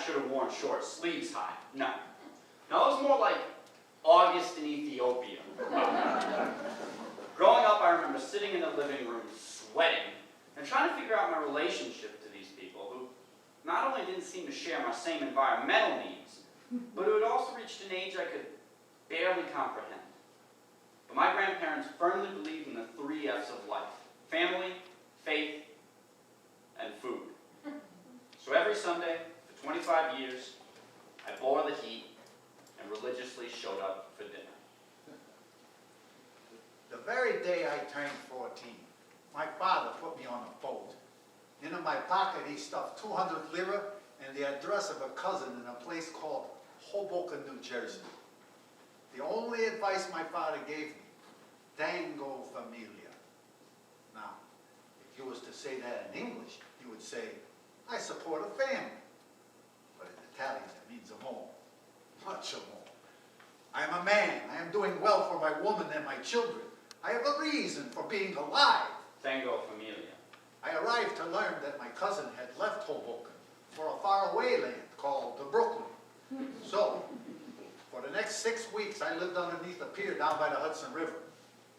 should have worn short sleeves high. No. No, it was more like August in Ethiopia. Growing up, I remember sitting in the living room sweating and trying to figure out my relationship to these people who not only didn't seem to share my same environmental needs, but who had also reached an age I could barely comprehend. But my grandparents firmly believed in the 3 F's of life: family, faith, and food. So every Sunday, for 25 years, I bore the heat and religiously showed up for dinner. The very day I turned 14, my father put me on a boat. In my pocket, he stuffed 200 lira and the address of a cousin in a place called Hoboken, New Jersey. The only advice my father gave me: Tango familia. Now, if you was to say that in English, you would say, I support a family. But in Italian, it means more, much more. I am a man. I am doing well for my woman and my children. I have a reason for being alive. Tango familia. I arrived to learn that my cousin had left Hoboken for a faraway land called the Brooklyn. So, for the next 6 weeks, I lived underneath a pier down by the Hudson River.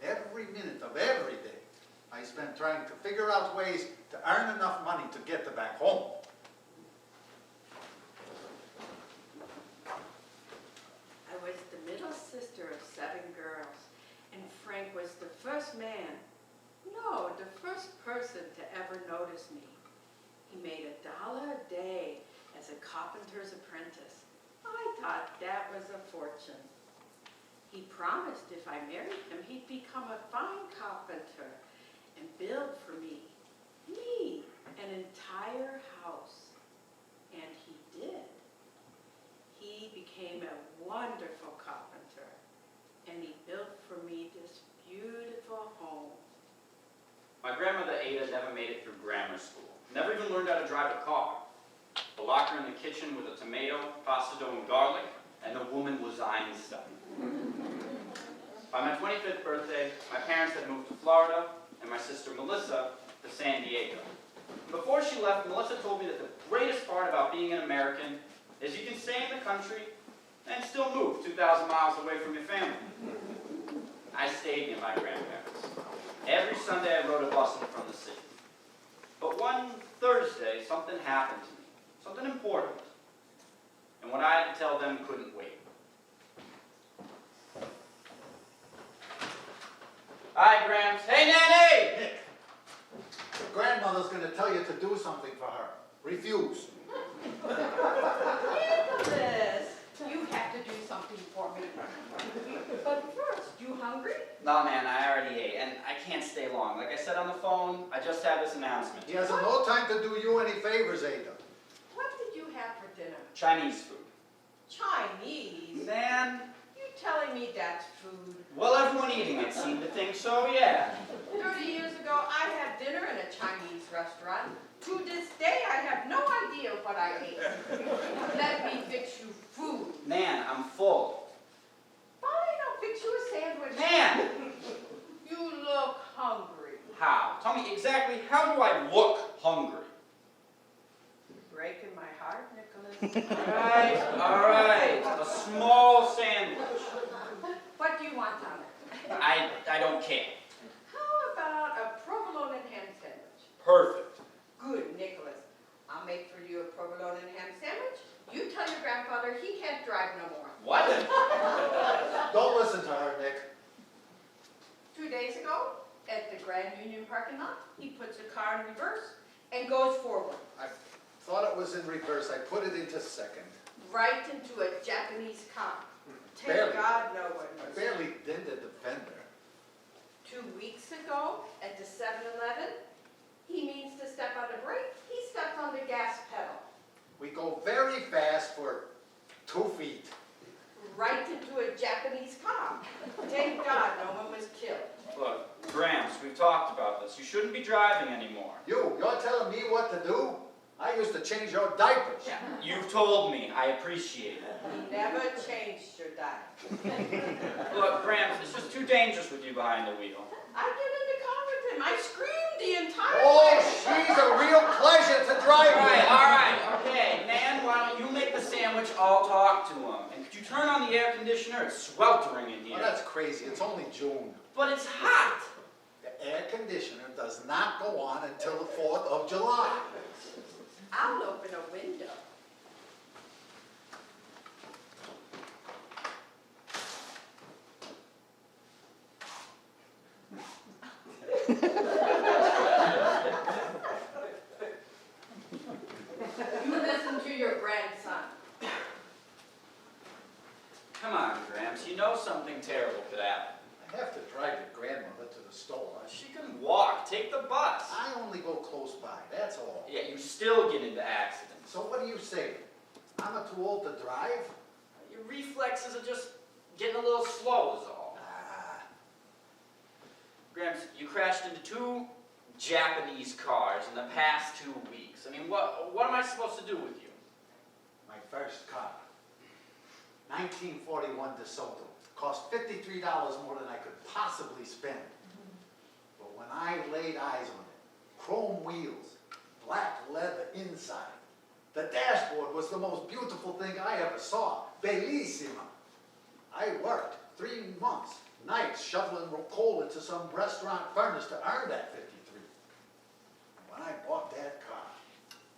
Every minute of every day, I spent trying to figure out ways to earn enough money to get to back home. I was the middle sister of 7 girls, and Frank was the first man, no, the first person to ever notice me. He made $1 a day as a carpenter's apprentice. I thought that was a fortune. He promised if I married him, he'd become a fine carpenter and build for me, an entire house. And he did. He became a wonderful carpenter, and he built for me this beautiful home. My grandmother Ada never made it through grammar school. Never even learned how to drive a car. The locker in the kitchen with a tomato, pasta dough, and garlic, and the woman was Einstein. By my 25th birthday, my parents had moved to Florida, and my sister Melissa to San Diego. Before she left, Melissa told me that the greatest part about being an American is you can stay in the country and still move 2,000 miles away from your family. I stayed near my grandparents. Every Sunday I rode a bus in from the city. But one Thursday, something happened to me, something important. And what I had to tell them couldn't wait. Hi, Gramps. Hey, Nanny! Nick, your grandmother's going to tell you to do something for her. Refuse. Nicholas, you have to do something for me. But first, you hungry? No, man, I already ate, and I can't stay long. Like I said on the phone, I just had this announcement. He has no time to do you any favors, Ada. What did you have for dinner? Chinese food. Chinese? Man, You telling me that's food? well, everyone eating it seemed to think so, yeah. 30 years ago, I had dinner in a Chinese restaurant. To this day, I have no idea what I ate. Let me fix you food. Man, I'm full. Fine, I'll fix you a sandwich. Man! You look hungry. How? Tell me exactly, how do I look hungry? Breaking my heart, Nicholas. All right, a small sandwich. What do you want on it? I don't care. How about a provolone and ham sandwich? Perfect. Good, Nicholas. I'll make for you a provolone and ham sandwich. You tell your grandfather he can't drive no more. What? Don't listen to her, Nick. 2 days ago, at the Grand Union parking lot, he puts the car in reverse and goes forward. I thought it was in reverse. I put it into second. Right into a Japanese car. Thank Barely. God no one I was. barely dented the fender. 2 weeks ago, at the 7-Eleven, he means to step on the brake. He stepped on the gas pedal. We go very fast for 2 feet. Right into a Japanese car. Thank God no one was killed. Look, Gramps, we've talked about this. You shouldn't be driving anymore. You're telling me what to do? I used to change your diapers. You've told me. I appreciate it. He never changed your diet. Look, Gramps, it's just too dangerous with you behind the wheel. I get in the car with him. I screamed the entire Oh, way. she's a real pleasure to drive with. All right, okay. Man, why don't you make talk to him. And could you turn on the air conditioner? It's sweltering in here. Well, that's crazy. It's only June. But it's hot. The air conditioner does not go on until the 4th of July. I'll open a window. You listen to your grandson. Come on, Gramps. You know something terrible could happen. I have to drive your grandmother to the store. She can walk. Take the bus. I only go close by, that's all. Yeah, you still get into accidents. So what do you say? I'm too old to drive? Your reflexes are just getting a little slow is all. Gramps, you crashed into 2 Japanese cars in the past 2 weeks. I mean, what am I supposed to do with you? My first car. 1941 DeSoto. Cost $53 more than I could possibly spend. But when I laid eyes on it, chrome wheels, black leather inside, the dashboard was the most beautiful thing I ever saw. Bellissima. I worked 3 months, nights shoveling coal into some restaurant furnace to earn that 53. When I bought that car,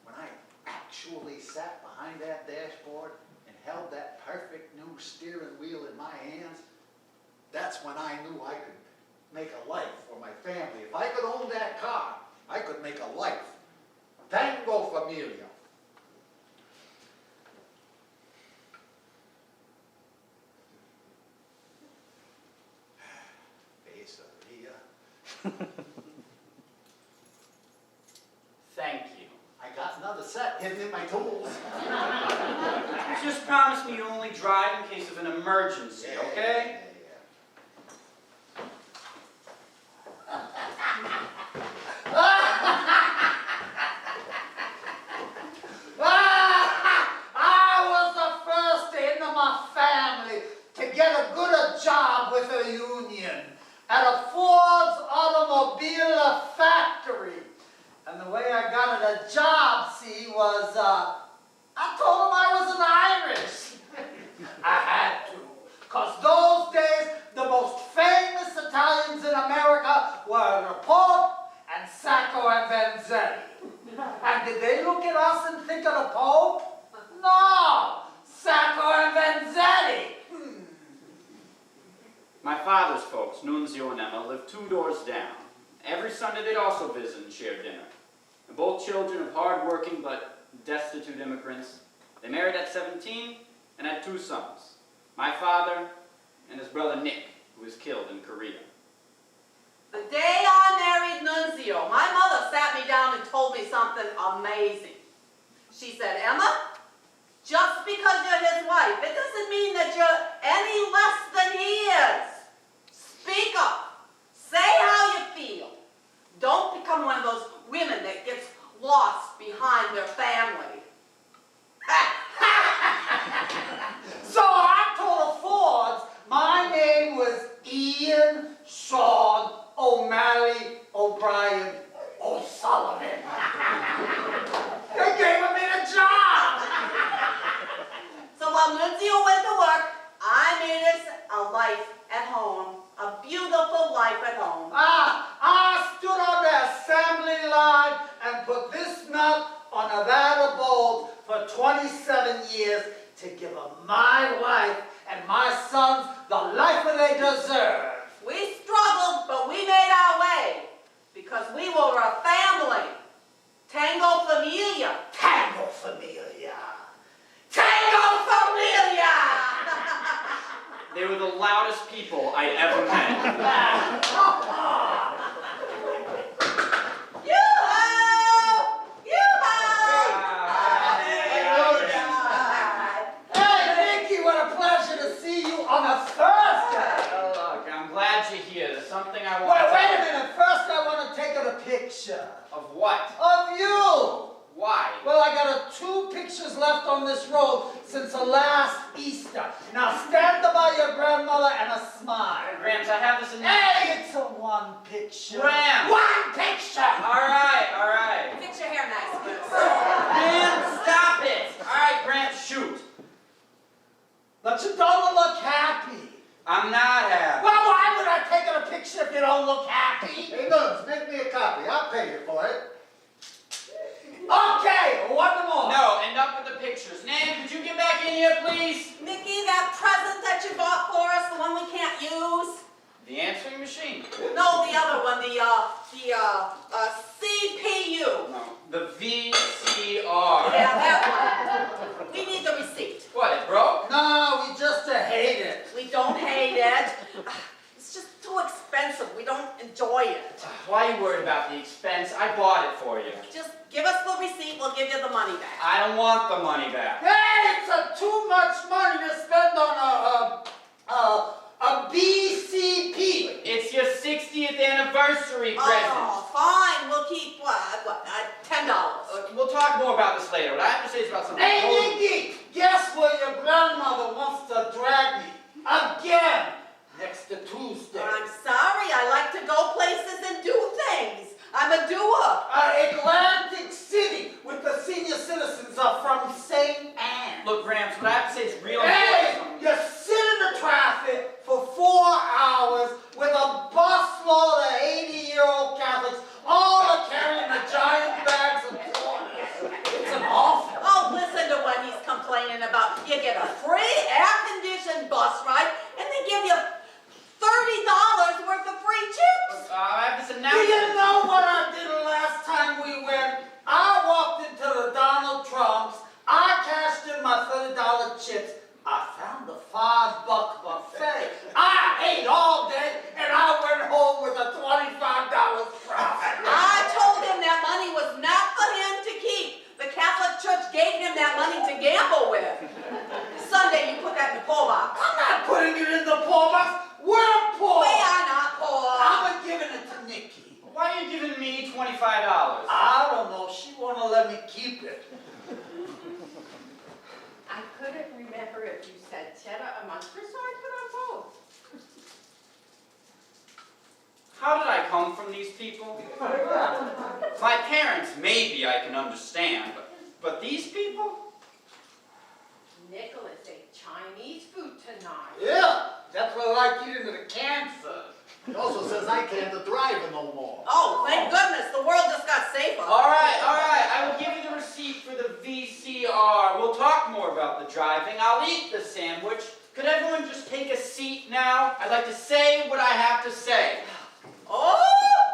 when I actually sat behind that dashboard and held that perfect new steering wheel in my hands, that's when I knew I could make a life for my family. If I could own that car, I could make a life. Tango familia. Besaria. Thank you. I got another set hidden in my tools. Just promise me you'll only drive in case of an emergency, okay? I was the first in my family to get a good job with a union at a Ford's automobile factory. And the way I got a job, see, was, I told him I was an Irish. I had to, because those days, the most famous Italians in America were the Pope and Sacco and Vanzetti. And did they look at us and think of the Pope? No! Sacco and Vanzetti! My father's folks, Nunzio and Emma, lived 2 doors down. Every Sunday they'd also visit and share dinner. And both children of hard-working but destitute immigrants. They married at 17 and had 2 sons. My father and his brother Nick, who was killed in Korea. The day I married Nunzio, my mother sat me down and told me something amazing. She said, Emma, just because you're his wife, it doesn't mean that you're any less than he is. Speak up. Say how you feel. Don't become one of those women that gets lost behind their family. So I told the Fords my name was Ian Sean O'Malley O'Brien O'Sullivan. They gave me a job. So while Nunzio went to work, I made us a life at home, a beautiful life at home. I stood on the assembly line and put this nut on a vat of bold for 27 years to give my wife and my sons the life that they deserve. We struggled, but we made our way because we were a family. Tango familia. Tango familia. Tango familia! They were the loudest people I'd ever met. Yoo-hoo! Yoo-hoo! Hey, Mickey, what a pleasure to see you on a Thursday. Look, I'm glad you're here. There's something I want Wait, to wait tell a you. minute. First, I want to take a picture Of what? of you. Why? Well, I got 2 pictures left on this road since the last Easter. Now stand by your grandmother and a smile. Gramps, I have this in Hey, it's a 1 picture. Graham! 1 picture! All right. Fix your hair nice, Bruce. Man, stop it! All right, Gramps, shoot. pictures. Nan, could you get back in here, please? Mickey, that present that you bought for us, the one we can't use? The answering machine. No, the other one, the CPU. No, the VCR. Yeah, that one. We need the receipt. What, it broke? No, we just hate it. We don't hate it. It's just too expensive. We don't enjoy it. Why are you worried about the expense? I bought it for you. Just give us the receipt, we'll give you the money back. I don't want the money back. Hey, it's too much money to spend on a BCP. It's your 60th anniversary present. Oh, fine, we'll keep, $10. We'll talk more about this later. What I have to say is about something Hey, totally... Nicky, guess where your grandmother wants to drag me? Again, next to Tuesday. I'm sorry, I like to go places and do things. I'm a doer. Atlantic City with the senior citizens are from St. Anne. Look, Gramps, what I have to say is real Hey, important. you sit in the traffic for 4 hours with a busload of 80-year-old Catholics, all carrying the giant bags of quarters. It's an awful. Oh, listen to what he's complaining about. You get a free air-conditioned bus ride, and they give you $30 worth of free chips. I have this Do announcement. you know what I did last time we went? I walked into the Donald Trumps, I cashed in my $30 chips, I found the $5 buffet. I ate all day, and I went home with a $25 profit. I told him that money was not for him to keep. The Catholic Church gave him that money to gamble with. Sunday, you put that in the poll box. I'm not putting it in the poor box. We're poor. We are not poor. I'm giving it to Nikki. Why are you giving me $25? I don't know. She wanna let me keep it. I couldn't remember if you said cheddar or Munster, so I put on both. How did I come from these people? My parents, maybe I can understand, but these people? Nicholas ate Chinese food tonight. Yeah, that's what I like eating the cancer. He also says I can't drive no more. Oh, thank goodness, the world just got safer. All right, I will give you the receipt for the VCR. We'll talk more about the driving. I'll eat the sandwich. Could everyone just take a seat now? I'd like to say what I have to say. Oh,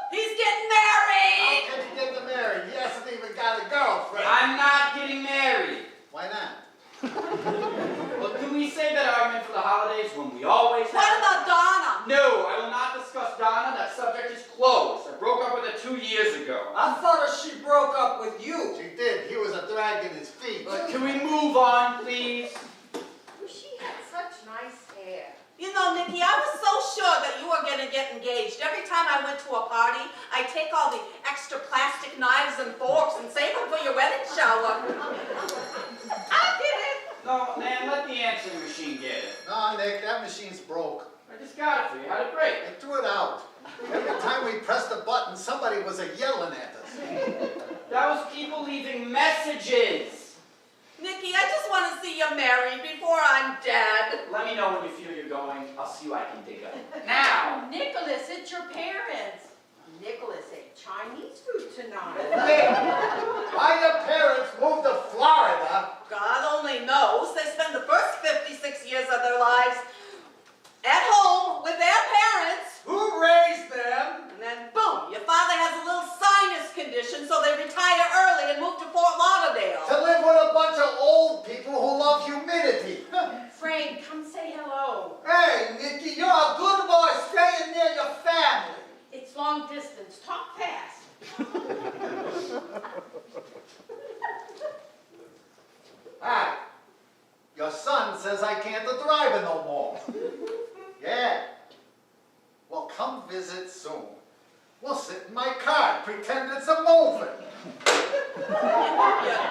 he's getting married. How can he get married? He hasn't even got a girlfriend. I'm not getting married. Why not? Well, can we save that argument for the holidays when we always have... What about Donna? No, I will not discuss Donna. That subject is closed. I broke up with her 2 years ago. I thought she broke up with you. She did. He was a dragging his feet. Can we move on, please? She had such nice hair. You know, Nikki, I was so sure that you were going to get engaged. Every time I went to a party, I take all the extra plastic knives and forks and save them for your wedding shower. I did it. No, man, let the answering machine get it. No, Nick, that machine's broke. I just got it for you. How'd it break? I threw it out. Every time we pressed the button, somebody was yelling at us. That was people leaving messages. Nikki, I just want to see you married before I'm dead. Let me know when you feel you're going. I'll see what I can dig up. Now! Nicholas, it's your parents. Nicholas ate Chinese food tonight. Nick, why your parents moved to Florida? God only knows. They spend the first 56 years of their lives at home with their parents. Who raised them? And then, boom, your father has a little sinus condition, so they retire early and move to Fort Lauderdale. To live with a bunch of old people who love humidity. Frank, come say hello. Hey, Nikki, you're a good boy staying near your family. It's long distance. Talk fast. Hi. Your son says I can't drive it no more. Yeah. Well, come visit soon. We'll sit in my car, pretend it's a moving.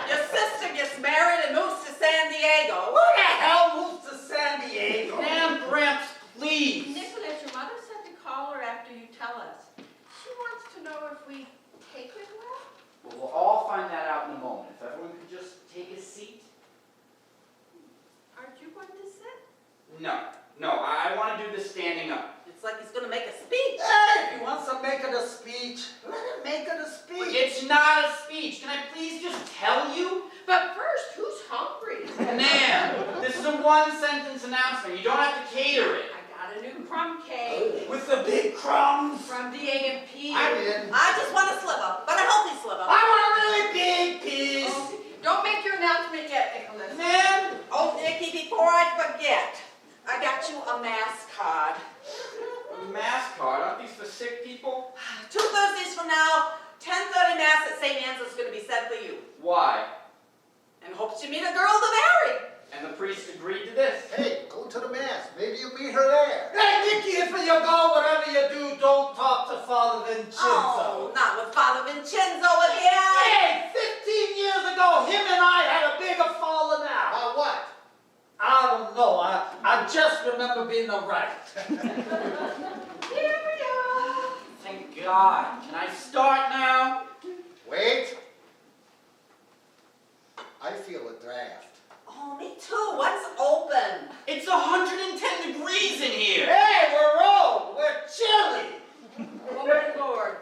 Your sister gets married and moves to San Diego. Who the hell moves to San Diego? Damn, Gramps, please. Nicholas, your mother said to call her after you tell us. She wants to know if we take it well. Well, we'll all find that out in a moment. If everyone could just take a seat. Aren't you going to sit? No. one-sentence announcement. You don't have to cater it. I got a new crumb cake With the big crumbs. from the A&P. I'm in. I just want a sliver, but a healthy sliver. I want a really big piece. Oh, don't make your announcement yet, Nicholas. Ma'am, oh, Nikki, before I forget, I got you a mass card. A mass card? Aren't these for sick people? 2 Thursdays from now, 10:30 mass at St. Anne's is going to be said for you. Why? And hopes you meet a girl to marry. And the priest agreed to this. Hey, go to the mass. Maybe you'll meet her there. Hey, Nikki, if you go, whatever you do, don't talk to Father Vincenzo. Oh, not with Father Vincenzo again. Hey, 15 years ago, him and I had a bigger falling out. About what? I don't know. I just remember being a right. Here we are. Thank God. Can I start now? Wait. I feel a draft. Oh, me too. What's open? It's 110 degrees in here. Hey, we're old. We're chilly. Oh, my Lord.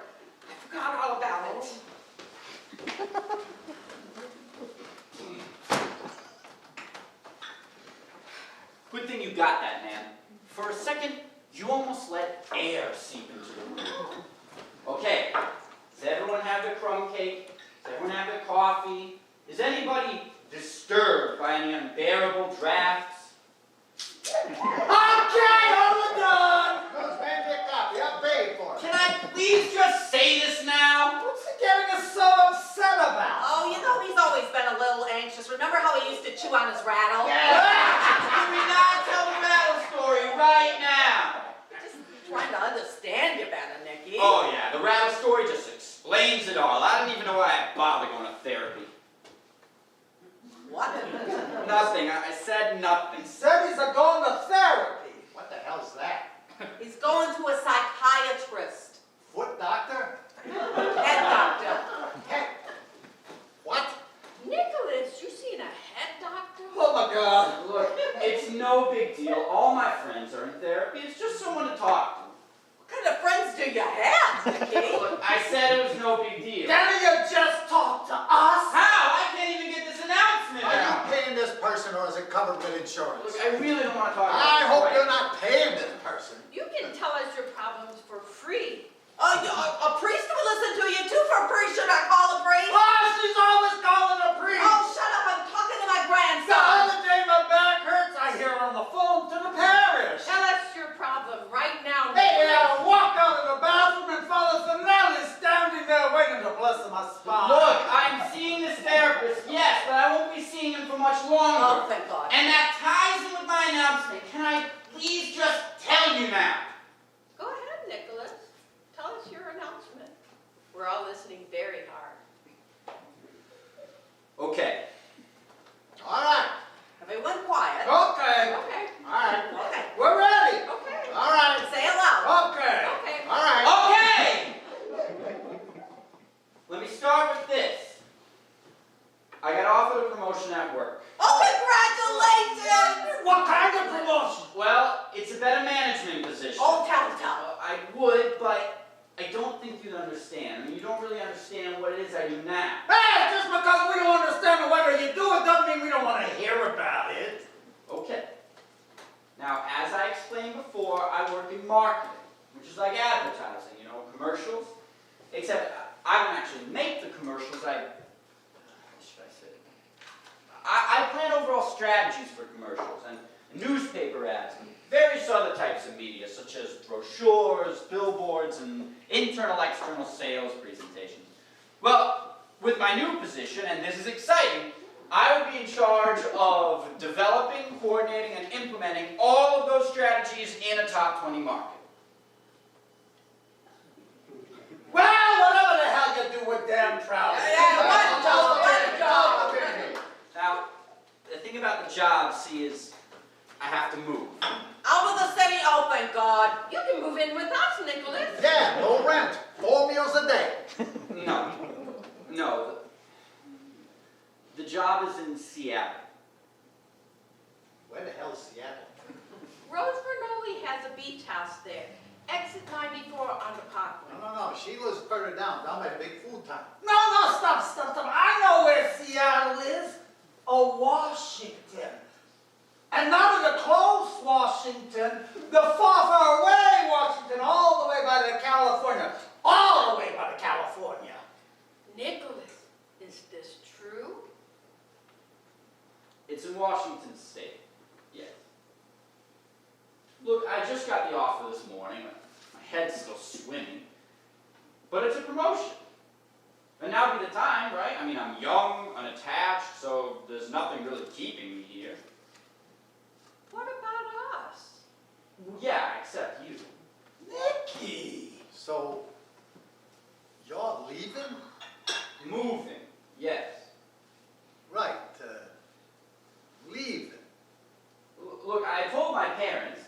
I forgot all about it. Good thing you got that, man. For a second, you almost let air seep into the room. Okay, does everyone have their crumb cake? Does everyone have their coffee? Is anybody disturbed by any unbearable drafts? Okay, all done. Those man get coffee. I paid for it. Can I please just say this now? What's he getting us so upset about? Oh, you know he's always been a little anxious. Remember how he used to chew on his rattle? Can we not tell the rattle story right now? Just trying to understand you better, Nikki. Oh yeah, the rattle story just explains it all. I don't even know why I bother going to therapy. What? Nothing. I said nothing. He said he's going to therapy. What the hell's that? He's going to a psychiatrist. Foot doctor? Head doctor. Heck. What? Nicholas, you seen a head doctor? Oh my God. Look, it's no big deal. All my friends are in therapy. It's just someone to talk to. What kind of friends do you have, Nikki? Look, I said it was no big deal. Can't you just talk to us? How? I can't even get this announcement Are you out. paying this person or is it covered with insurance? Look, I really don't want to talk about I this hope right you're not paying this person. You can tell us your problems for free. A priest will listen to you too for free. Should I call a priest? Oh, she's always calling a priest. Oh, shut up. I'm talking to my The grandson. other day my back hurts, I hear her on the phone to the parish. Tell us your problem right now, Hey, Nicholas. I walk out of the bathroom and Father Finelli is standing there waiting to bless my spine. Look, I'm seeing this therapist, yes, but I won't be seeing him for much Oh, longer. thank God. And that ties in with my announcement. Can I please just tell you now? Go ahead, Nicholas. Tell us your announcement. We're all listening very hard. Okay. All right. Everyone quiet. Okay. Okay, All right. Okay. We're ready. okay, All right. Say it loud. Okay. okay. All right. Okay! Let me start with this. I got offered a promotion at work. Oh, congratulations! What kind of promotion? Well, it's a better management position. Oh, tell. I would, but I don't think you'd understand. I mean, you don't really understand what it is I do now. Hey, just because we don't understand whether you do it doesn't mean we don't want to hear about it. Okay. Now, as I explained before, I work in marketing, which is like advertising, you know, commercials. Except I don't actually make the commercials. How should I say? I plan overall strategies for commercials and newspaper ads and various other types of media, such as brochures, billboards, and internal, external sales presentations. Well, with my new position, and this is exciting, I will be in charge of developing, coordinating, and implementing all of those strategies in a top 20 market. Well, whatever the hell you do, we're damn proud. What job? What job? Now, the thing about the job, see, is I have to move. Out of the city, oh, thank God. You can move in with us, Nicholas. Yeah, no rent. 4 meals a day. No. The job is in Seattle. Where the hell's Seattle? Rose Vernoli has a beach house there. Exit 94 on the Parkway. No. She lives further down by the big food town. No, stop. I know where Seattle is. Washington. And not It's in Washington State. Yes. Look, I just got the offer this morning. My head's still swimming. But it's a promotion. And now would be the time, right? I mean, I'm young, unattached, so there's nothing really keeping me here. What about us? Yeah, except you. Nicky! So, you're leaving? Moving. Yes. Right, leaving. Look, I told my parents.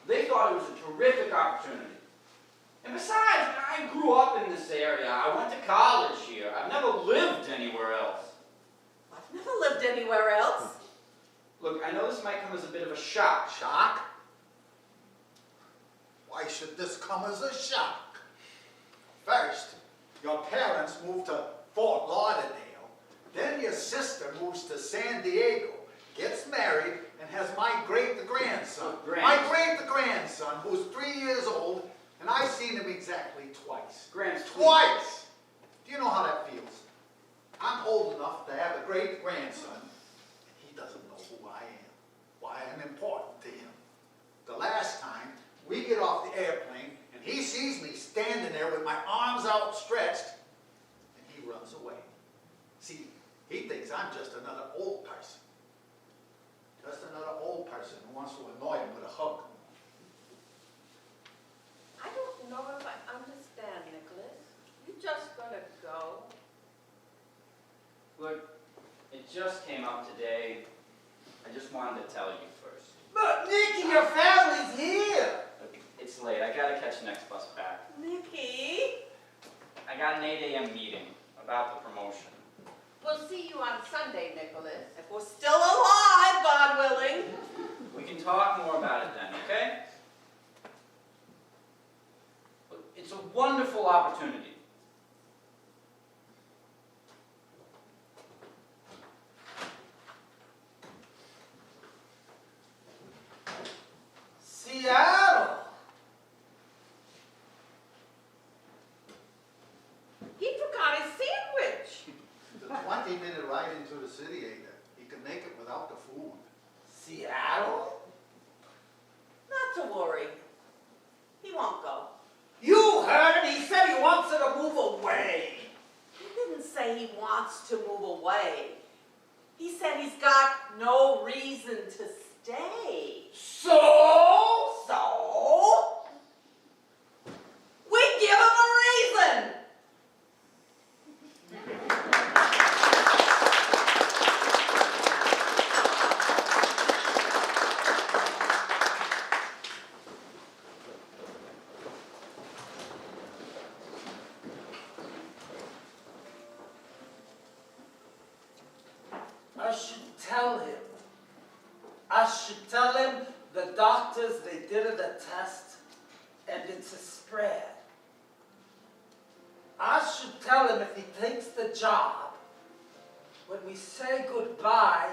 They thought it was a terrific opportunity. And besides, I grew up in this area. I went to college here. I've never lived anywhere else. I've never lived anywhere else. Look, I know this might come as a bit of a shock. Shock? Why should this come as a shock? First, your parents moved to Fort Lauderdale. Then your sister moves to San Diego, gets married, and has my great-grandson. My great-grandson, who's 3 years old, and I've seen him exactly twice. Twice! Do you know how that feels? I'm old enough to have a great-grandson, and he doesn't know who I am, why I'm important to him. The last time, we get off the airplane, and he sees me standing there with my arms outstretched, and he runs away. See, he thinks I'm just another old person. Just another old person who wants to annoy him with a hug. I don't know if I understand, Nicholas. You just gonna go? Look, it just came up today. I just wanted to tell you first. But Nicky, your family's here! Look, it's late. I gotta catch the next bus back. Nicky, I got an 8 a.m. meeting about the promotion. We'll see you on Sunday, Nicholas. if we're still alive, God willing. We can talk more about it then, okay? Look, it's a wonderful opportunity. Seattle! He forgot his sandwich. It's a 20-minute ride into the city, Ada. He can make it without the food. Seattle? Not to worry. He won't go. You heard him! He said he wants her to move away! He didn't say he wants to move away. He said he's got no reason to stay. So? So? We give him a reason. I should tell him. I should tell him the doctors, they did a test and it's a spread. I should tell him if he takes the job, when we say goodbye,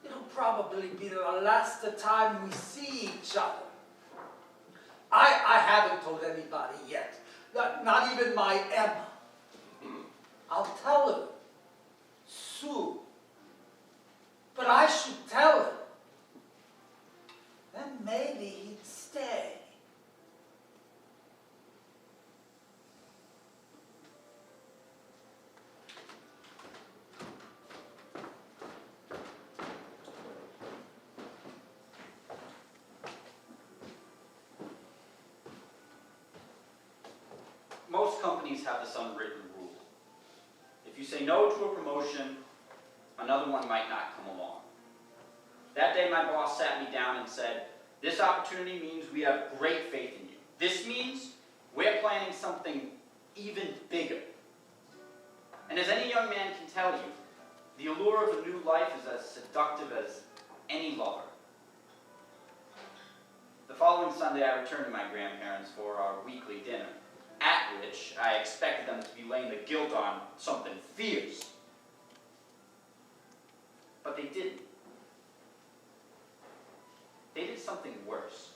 it'll probably be the last time we see each other. I haven't told anybody yet, not even my Emma. I'll tell her soon. But I should tell him. Then maybe he'd stay. Most companies have this unwritten rule. If you say no to a promotion, another one might not come along. That day my boss sat me down and said, "This opportunity means we have great faith in you. This means we're planning something even bigger." And as any young man can tell you, the allure of a new life is as seductive as any lover. The following Sunday I returned to my grandparents for our weekly dinner, at which I expected them to be laying the guilt on something fierce. But they didn't. They did something worse.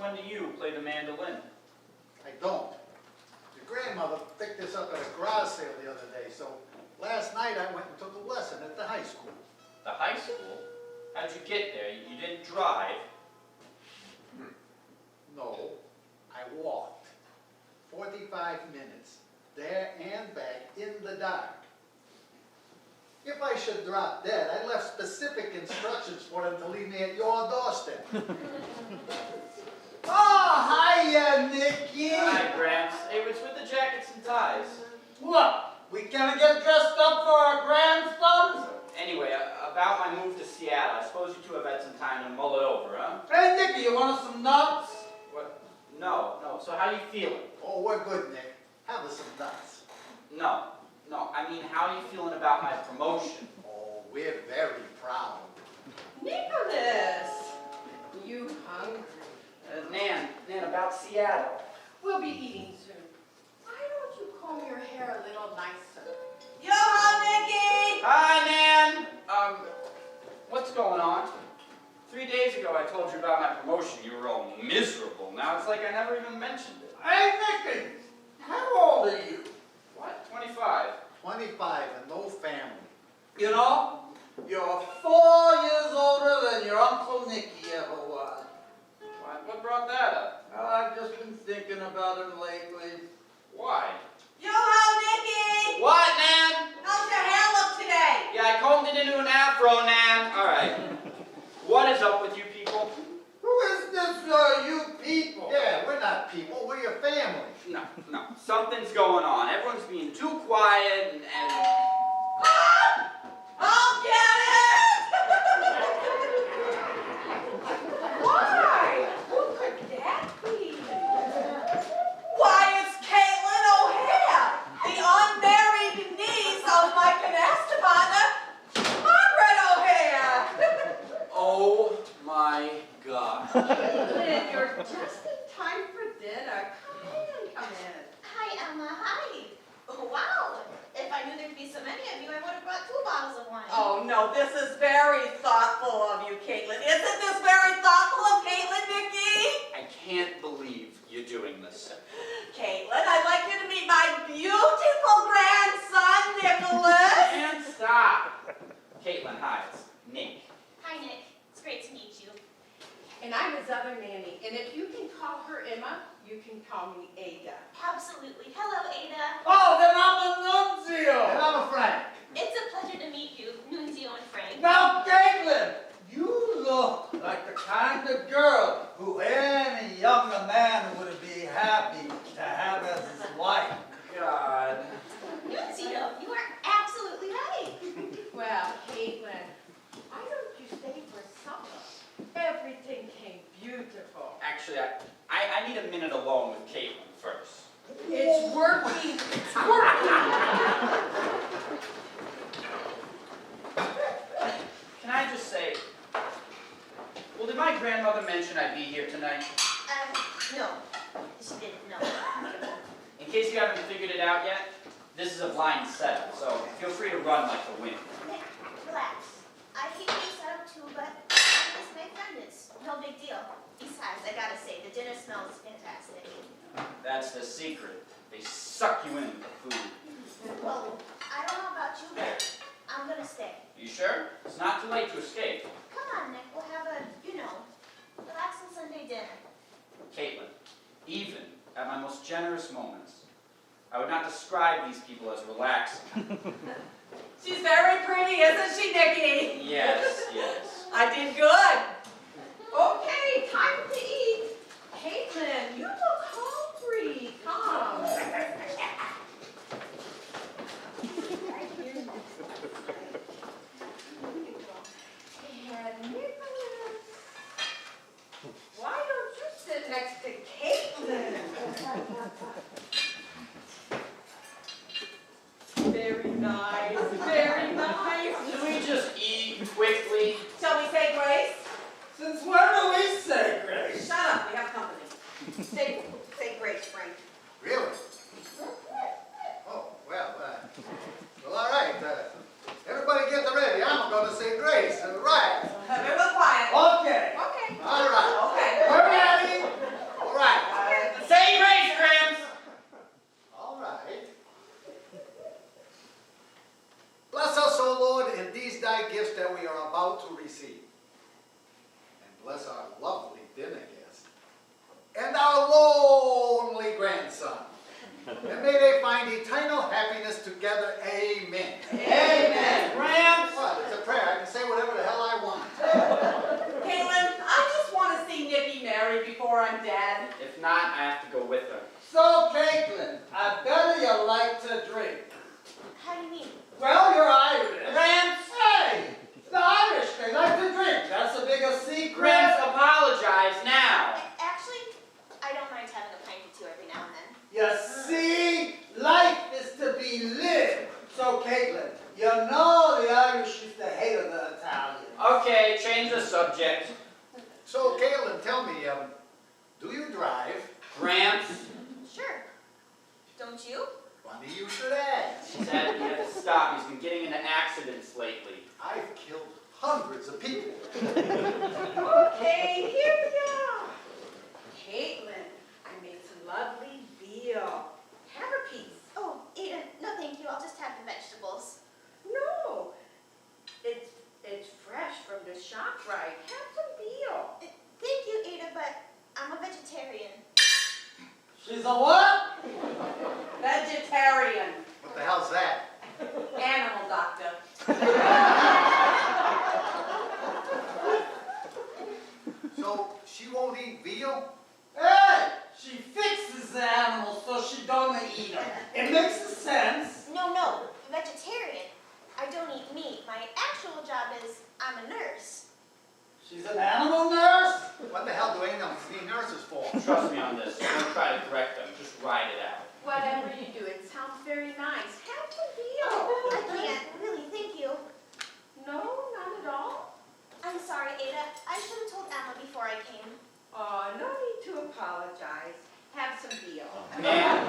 when do you play the mandolin? I don't. Your grandmother picked this up at a garage sale the other day, so last night I went and took a lesson at the high school. The high school? How'd you get there? You didn't drive. No, I walked 45 minutes, there and back in the dark. If I should drop dead, I left specific instructions for them to leave me at your doorstep. Oh, hiya, Nicky. Hi, Gramps. Hey, what's with the jackets and ties? What? We gonna get dressed up for our grandsons? Anyway, about my move to Seattle, I suppose you two have had some time to mull it over, huh? Hey, Nicky, you want some nuts? What? No. So how you feeling? Oh, we're good, Nick. Have us some nuts. No. I mean, how are you feeling about my promotion? Oh, we're very proud. Nicholas, you hungry? Nan, about Seattle. We'll be eating soon. Why don't you comb your hair a little nicer? Yo-ho, Nicky! Hi, Nan. What's going on? 3 days ago I told you about my promotion. You were all miserable. Now it's like I never even mentioned it. Hey, Nicky, how old are you? What? 25. 25 and no family. You know, you're 4 years older than your Uncle Nicky ever was. What brought that up? Well, I've just been thinking about him lately. Why? Yo-ho, Nicky! What, Nan? How's your hair look today? Yeah, I combed it into an afro, Nan. All right. What is up with you people? Who is this, you people? Yeah, we're not people, we're your family. No. Something's going on. Everyone's being too quiet and I'll get it! Why? Who could that be? Why, it's Caitlin O'Hare, the unmarried niece of my canasta partner, Margaret O'Hare. oh my God. Caitlin, you're just in time for dinner. Come in. Hi, Emma. Hi. Oh, wow. If I knew there'd be so many of you, I would have brought 2 bottles of wine. Oh, no, this is very thoughtful of you, Caitlin. Isn't this very thoughtful of Caitlin, Nicky? I can't believe you're doing this. Caitlin, I'd like you to meet my beautiful grandson, Nicholas. And stop. Caitlin, hi. It's Nick. Hi, Nick. It's great to meet you. And I'm his other nanny. And if you can call her Emma, you can call me Ada. Absolutely. Hello, Ada. Oh, then I'm a And nuncio. I'm a Frank. It's a pleasure to meet you, Nunzio and Frank. Now, Caitlin, you look like the kind of girl who any younger man would be happy to have as his wife. God. Nunzio, you are absolutely right. Well, Caitlin, why don't you stay for supper? Everything came beautiful. Actually, I need a minute alone with Caitlin first. It's working. It's working. Can I just say, well, did my grandmother mention I'd be here tonight? No. She didn't know. In case you haven't figured it out yet, this is a blind setup, so feel free to run like the wind. Nick, relax. I hate being set up too, but I miss my friend. It's no big deal. Besides, I gotta say, the dinner smells fantastic. That's the secret. They suck you into the food. Well, I don't know about you, but I'm gonna stay. You sure? It's not too late to escape. Come on, Nick. We'll have a, relaxing Sunday dinner. Caitlin, even at my most generous moments, I would not describe these people as relaxing. She's very pretty, isn't she, Nicky? Yes. I did good. Okay, time to eat. Caitlin, you look hungry. Come. And Nicholas, why don't you sit next to Caitlin? Very nice, very nice. Can we just eat quickly? Shall we say grace? Since when do we say grace? Shut up, we have company. Say grace, Frank. Really? Oh, well, all right. Everybody get ready. I'm going to say grace. Right. Everyone quiet. Okay. Okay. All right. Okay. We're ready. And may they find eternal happiness together. Amen. Amen. Gramps. What? It's a prayer. I can say whatever the hell I want. Caitlin, I just want to see Nikki married before I'm dead. If not, I have to go with her. So, Caitlin, I bet you like to drink. How do you mean? Well, you're Irish. Gramps! Hey, the Irish, they like to drink. That's the biggest secret. Gramps, apologize now. Actually, I don't mind having a pint or two every now and then. You see, life is to be lived. So, Caitlin, you know the Irish used to hate the Italians. Okay, change the subject. So, Caitlin, tell me, do you drive? Gramps, Sure. Don't you? Funny you should ask. he had to stop. He's been getting into accidents lately. I've killed hundreds of people. Okay, here we are. Caitlin, I made some lovely veal. Have a piece. Oh, Ada, no thank you. I'll just have the vegetables. No, it's fresh from the shop, right? Have some veal. Thank you, Ada, but I'm a vegetarian. She's a what? Vegetarian. What the hell's that? Animal doctor. So, she won't eat veal? Hey, she fixes the animals so she don't eat them. It makes sense. No, vegetarian. I don't eat meat. My actual job is I'm a nurse. She's an animal nurse? What the hell do animals need nurses for? Trust me on this. Don't try to correct them. Just ride it out. Whatever you do, it sounds very nice. Have some veal. I can't. Really, thank you. No, not at all. I'm sorry, Ada. I should have told Emma before I came. Oh, no need to apologize. Have some veal. Ma'am,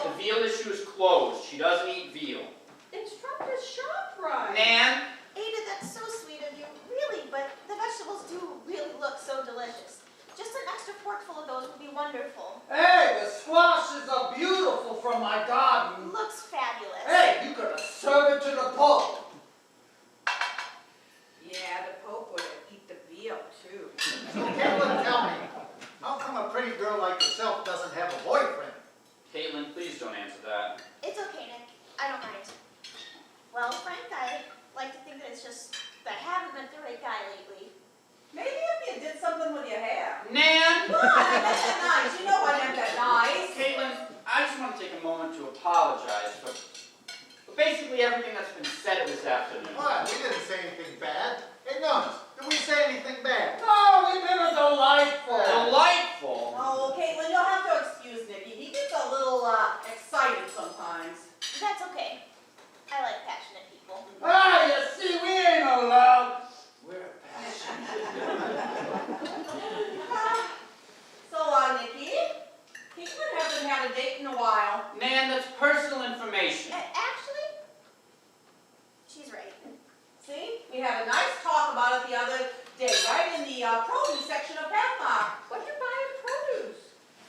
the veal issue is closed. She doesn't eat veal. It's from the shop, right? Nan, Ada, that's so sweet of you. Really, but the vegetables do really look so delicious. Just an extra forkful of those would be wonderful. Hey, the squashes are beautiful from my garden. Looks fabulous. Hey, you could have served it to the Pope. Yeah, the Pope would have eat the veal, too. So, Caitlin, tell me, how come a pretty girl like yourself doesn't have a boyfriend? Caitlin, please don't answer that. It's okay, Nick. I don't mind. Well, Frank, I like to think that it's just that I haven't met the right guy lately. Maybe if you did something with your hair. Nan! Come on, I meant that nice. You know I meant that nice. Caitlin, I just want to take a moment to apologize for basically everything that's been said this afternoon. What? We didn't say anything bad. Hey, Nuns, did we say anything bad? Oh, we've been delightful. Delightful! Oh, Caitlin, you'll have to excuse Nicky. He gets a little excited sometimes. That's okay. I like passionate people. Ah, you see, we ain't allowed. We're passionate. So, Nicky, Caitlin hasn't had a date in a while. Nan, that's personal information. Actually, she's right. See? We had a nice talk about it the other day, right in the produce section of Pathmark. What you buy in produce?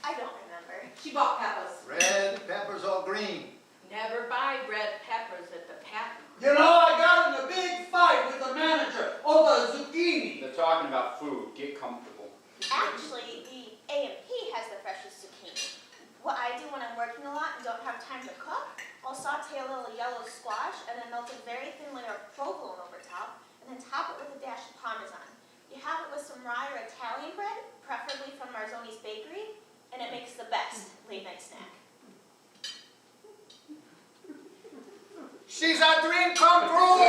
I don't remember. She bought peppers. Red peppers or green? Never buy red peppers at the patent. You know, I got in a big fight with the manager over zucchini. They're talking about food. Get comfortable. Actually, the A&P has the freshest zucchini. What I do when I'm working a lot and don't have time to cook, I'll saute a little yellow squash and then melt a very thin layer of provolone over top, and then top it with a dash of Parmesan. You have it with some rye or Italian bread, preferably from Marzoni's Bakery, and it makes the best late night snack. She's a dream come true!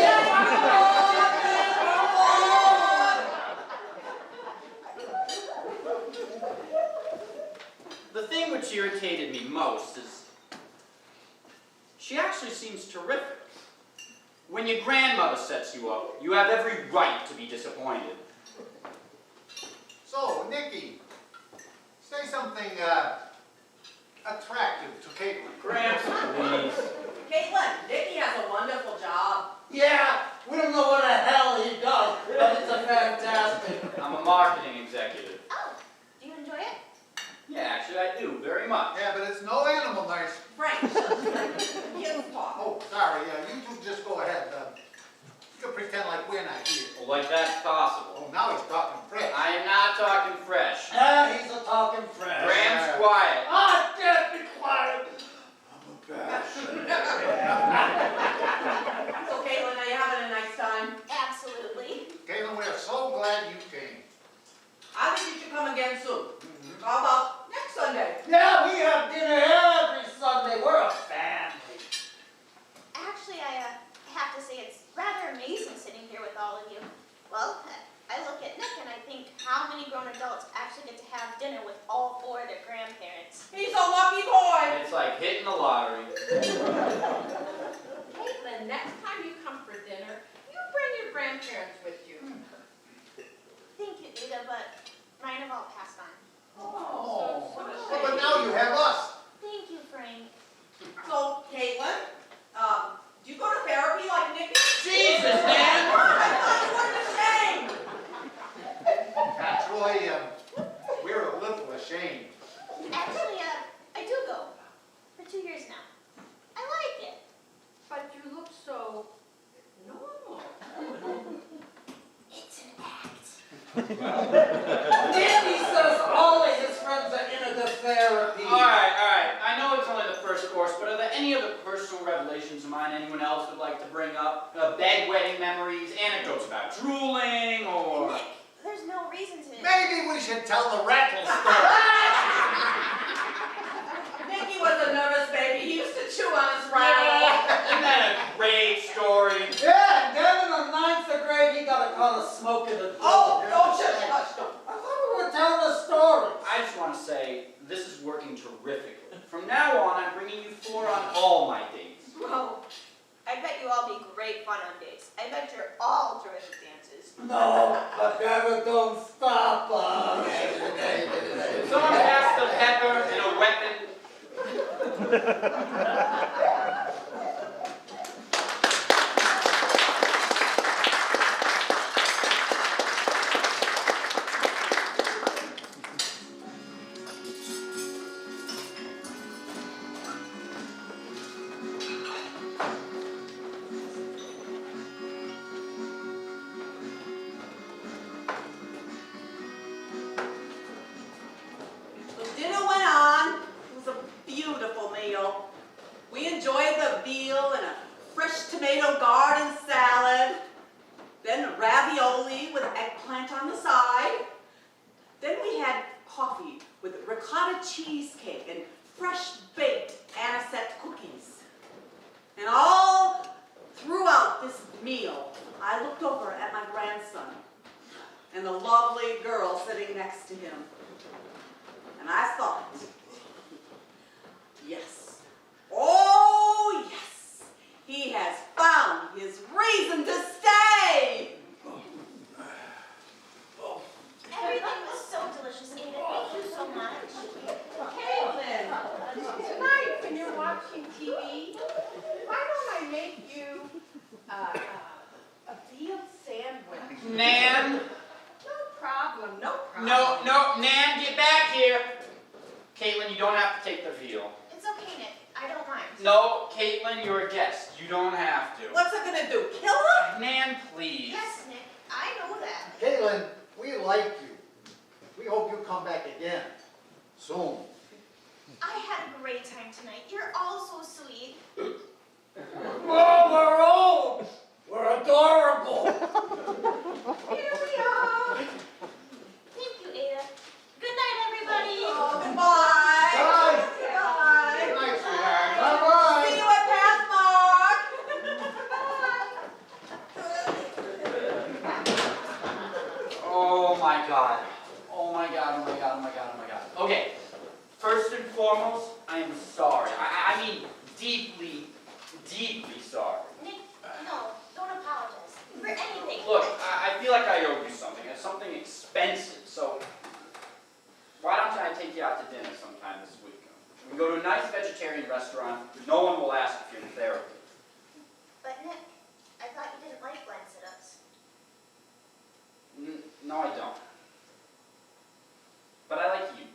The thing which irritated me most is she actually seems terrific. When your grandmother sets you up, you have every right to be disappointed. So, Nikki, say something, attractive to Caitlin. Gramps, please. Caitlin, Nicky has a wonderful job. Yeah, we don't know what the hell he does, but it's a fantastic. I'm a marketing executive. Oh, do you enjoy it? Yeah, actually I do, very much. Yeah, but it's no animal nurse. Frank, you talk. Oh, sorry, you two just go ahead. You can pretend like we're not here. Well, like that's possible. Oh, now he's talking French. I am not talking fresh. Ah, he's a talking French. Gramps, quiet. Ah, can't be quiet. or their grandparents. He's a lucky boy. It's like hitting the lottery. Caitlin, next time you come for dinner, you bring your grandparents with you. Thank you, Ada, but mine have all passed on. Oh, well, but now you have us. Thank you, Frank. So, Caitlin, do you go to therapy like Nikki? Jesus, man! I thought you weren't ashamed. Actually, we're a little ashamed. Actually, I do go. For 2 years now. I like it. But you look so normal. It's an act. Danny says all of his friends are into therapy. All right. I know it's only the first course, but are there any other personal revelations of mine anyone else would like to bring up? Bedwetting memories, anecdotes about drooling, or... Nick, there's no reason to... Maybe we should tell the rattle story. Nicky was a nervous baby. He used to chew on his rattle. Isn't that a great story? Yeah, and then in the 9th grade, he got a call of smoking a dope. Oh, don't shush, hush, don't. I thought we were telling a story. I just want to say, this is working terrifically. From now on, I'm bringing you 4 on all my dates. Whoa. I bet you all be great fun on dates. I bet you're all terrific dancers. No, but never don't stop us. Someone pass the pepper and a weapon. So dinner went on. It was a beautiful meal. We enjoyed the veal and a fresh tomato garden salad. Then ravioli with eggplant on the side. Then we had coffee with ricotta cheesecake and fresh baked anisette cookies. And all throughout this meal, I looked over at my grandson and the lovely girl sitting next to him. And I thought, yes, oh yes, he has found his reason to stay. Everything was so delicious, Ada. Thank you so much. Caitlin, tonight when you're watching TV, why don't I make you a veal sandwich? Nan? No problem. No, Nan, get back here. Caitlin, you don't have to take the veal. It's okay, Nick. I don't mind. No, Caitlin, you're a guest. You don't have to. What's it gonna do, kill her? Nan, please. Yes, Nick. I know that. Caitlin, we like you. We hope you come back again. Soon. I had a great time tonight. You're all so sweet. Oh, we're old. We're adorable. Here we are. Thank you, Ada. Good night, everybody. Oh, goodbye. Bye. Goodbye. Good night, sweetheart. See Bye-bye. you at Pathmark. Oh my God. Okay, first and foremost, I am sorry. I mean, deeply sorry. Nick, no, don't apologize. For anything. Look, I feel like I owe you something. It's something expensive, so why don't I take you out to dinner sometime this week? We can go to a nice vegetarian restaurant. No one will ask if you're in therapy. But Nick, I thought you didn't like blind sit-ups. No, I don't. But I like you.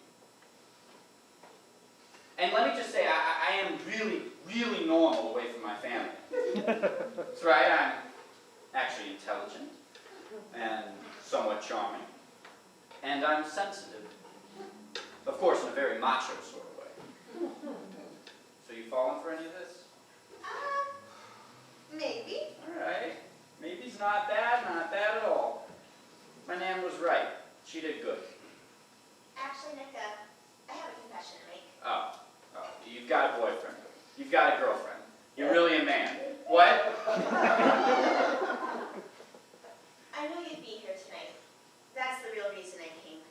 And let me just say, I am really normal away from my family. That's right, I'm actually intelligent and somewhat charming. And I'm sensitive. Of course, in a very macho sort of way. So you falling for any of this? Maybe. Alright. Maybe's not bad at all. My Nan was right. She did good. Actually, Nick, I have a confession to make. Oh, you've got a boyfriend. You've got a girlfriend. You're really a man. What? I knew you'd be here tonight. That's the real reason I came.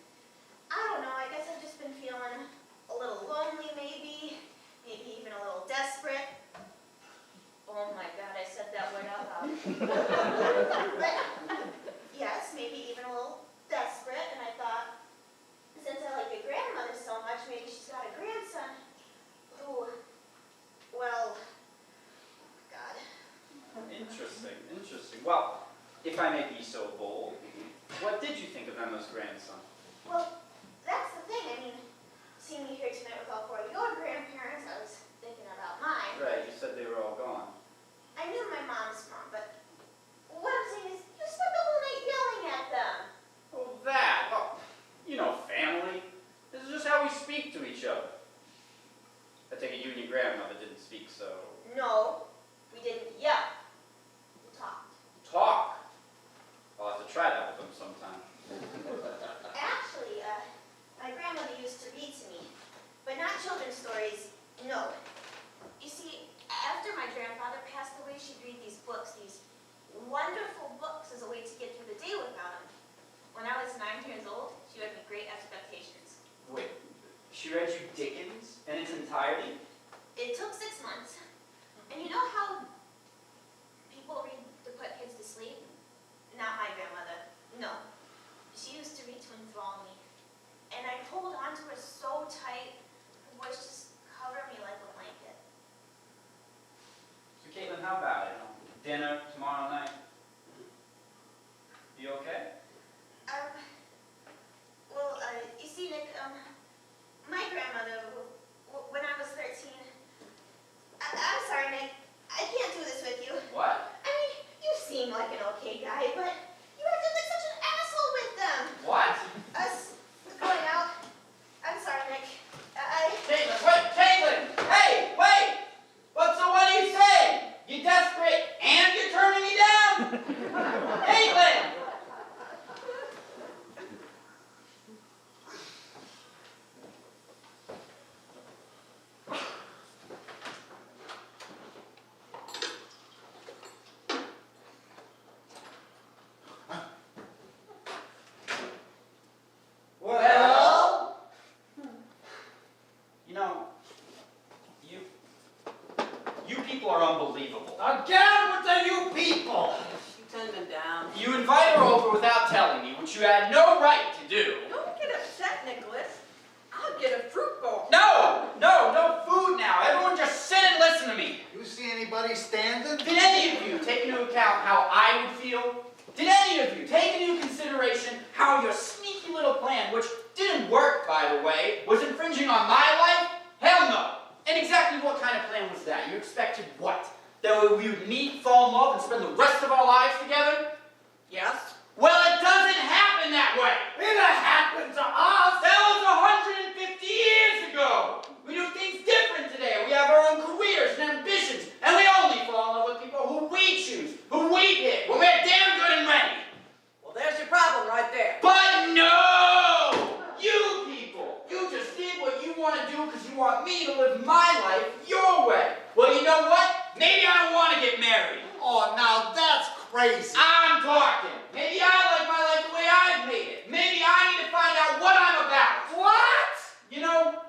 I don't know, I guess I've just been feeling But, yes, maybe even a little desperate, and I thought, since I like your grandmother so much, maybe she's got a grandson who, well, God. Interesting, interesting. Well, if I may be so bold, what did you think of Emma's grandson? Well, that's the thing. I mean, seeing me here tonight with all four of your grandparents, I was thinking about mine. Right, you said they were all gone. I knew my mom's mom, but what I'm saying is, you spent the whole night yelling at them. Oh, that. Well, you know, family. This is just how we speak to each other. I take it you and your grandmother didn't speak so. No, we didn't yell. We talked. Talk. I'll have to try that with them sometime. Actually, my grandmother used to read to me, but not children's stories, no. You see, after my grandfather passed away, she'd read these books, these wonderful books as a way to get through the day without him. When I was 9 years old, she had me great expectations. Wait, she read you Dickens in its entirety? It took 6 months. And you know how people read to put kids to sleep? Not my grandmother, no. She used to read to enthrall me. And I'd hold on to her so tight, her voice just covered me like a blanket. So, Caitlin, how about it? Dinner tomorrow night? You okay? Well, you see, Nick, my grandmother, when I was 13, I'm sorry, Nick, I can't do this with you. What? I mean, you seem like an okay guy, but you acted like such an asshole with them. What? Us going out. I'm sorry, Nick. Caitlin, wait, Caitlin! Hey, wait! What do you say? You desperate and you're turning me down? Caitlin! Well? You know, you people are unbelievable. Again with the you people! You turned them down. You invite her over without telling me, which you had no right to do. Don't get upset, Nicholas. I'll get a fruit bowl. No food now. Everyone just sit and listen to me. You see anybody standing? Did any of you take into account how I would feel? Did any of you take into consideration how your sneaky little plan, which didn't work, by the way, was infringing on my life? Hell no. And exactly what kind of plan was that? You expected what? That we would meet, fall in love, and spend the rest of our lives together? Yes? Well, it doesn't happen that way. It happened to us! That was 150 years ago. We do things different today. We have our own careers and ambitions, and we only fall in love with people who we choose, who we pick, when we're damn good and ready. Well, there's your problem right there. But no! You people, you just did what you want to do because you want me to live my life your way. Well, you know what? Maybe I don't want to get married. Oh, now that's crazy. I'm talking. Maybe I like my life the way I've made it. Maybe I need to find out what I'm about. What? You know,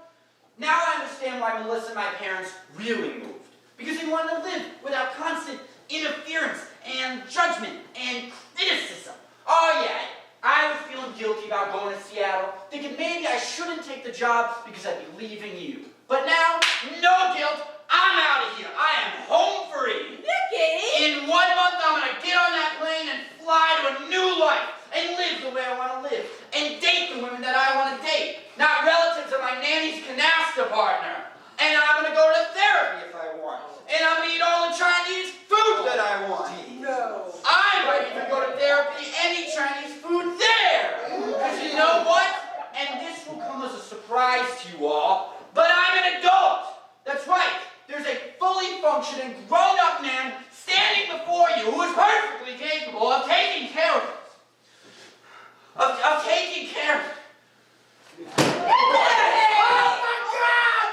now I understand why Melissa and my parents really moved. Because they wanted to live without constant interference and judgment and criticism. Oh yeah, I was feeling guilty about going to Seattle, thinking maybe I shouldn't take the job because I'd be leaving you. But now, no guilt, I'm out of here. I am home free. Nicky! In 1 month, I'm going to get on that plane and fly to a new life and live the way I want to live and date the women that I want to date, not relatives of my nanny's canasta partner. And I'm going to go to therapy if I want. And I'm going to eat all the Chinese food that I want. No. I might even go to therapy and eat Chinese food there. Because you know what? And this will come as a surprise to you all, but I'm an adult. That's right. There's a fully functioning, grown-up man standing before you who is perfectly capable of taking care of it. Of taking care of it. Oh my God!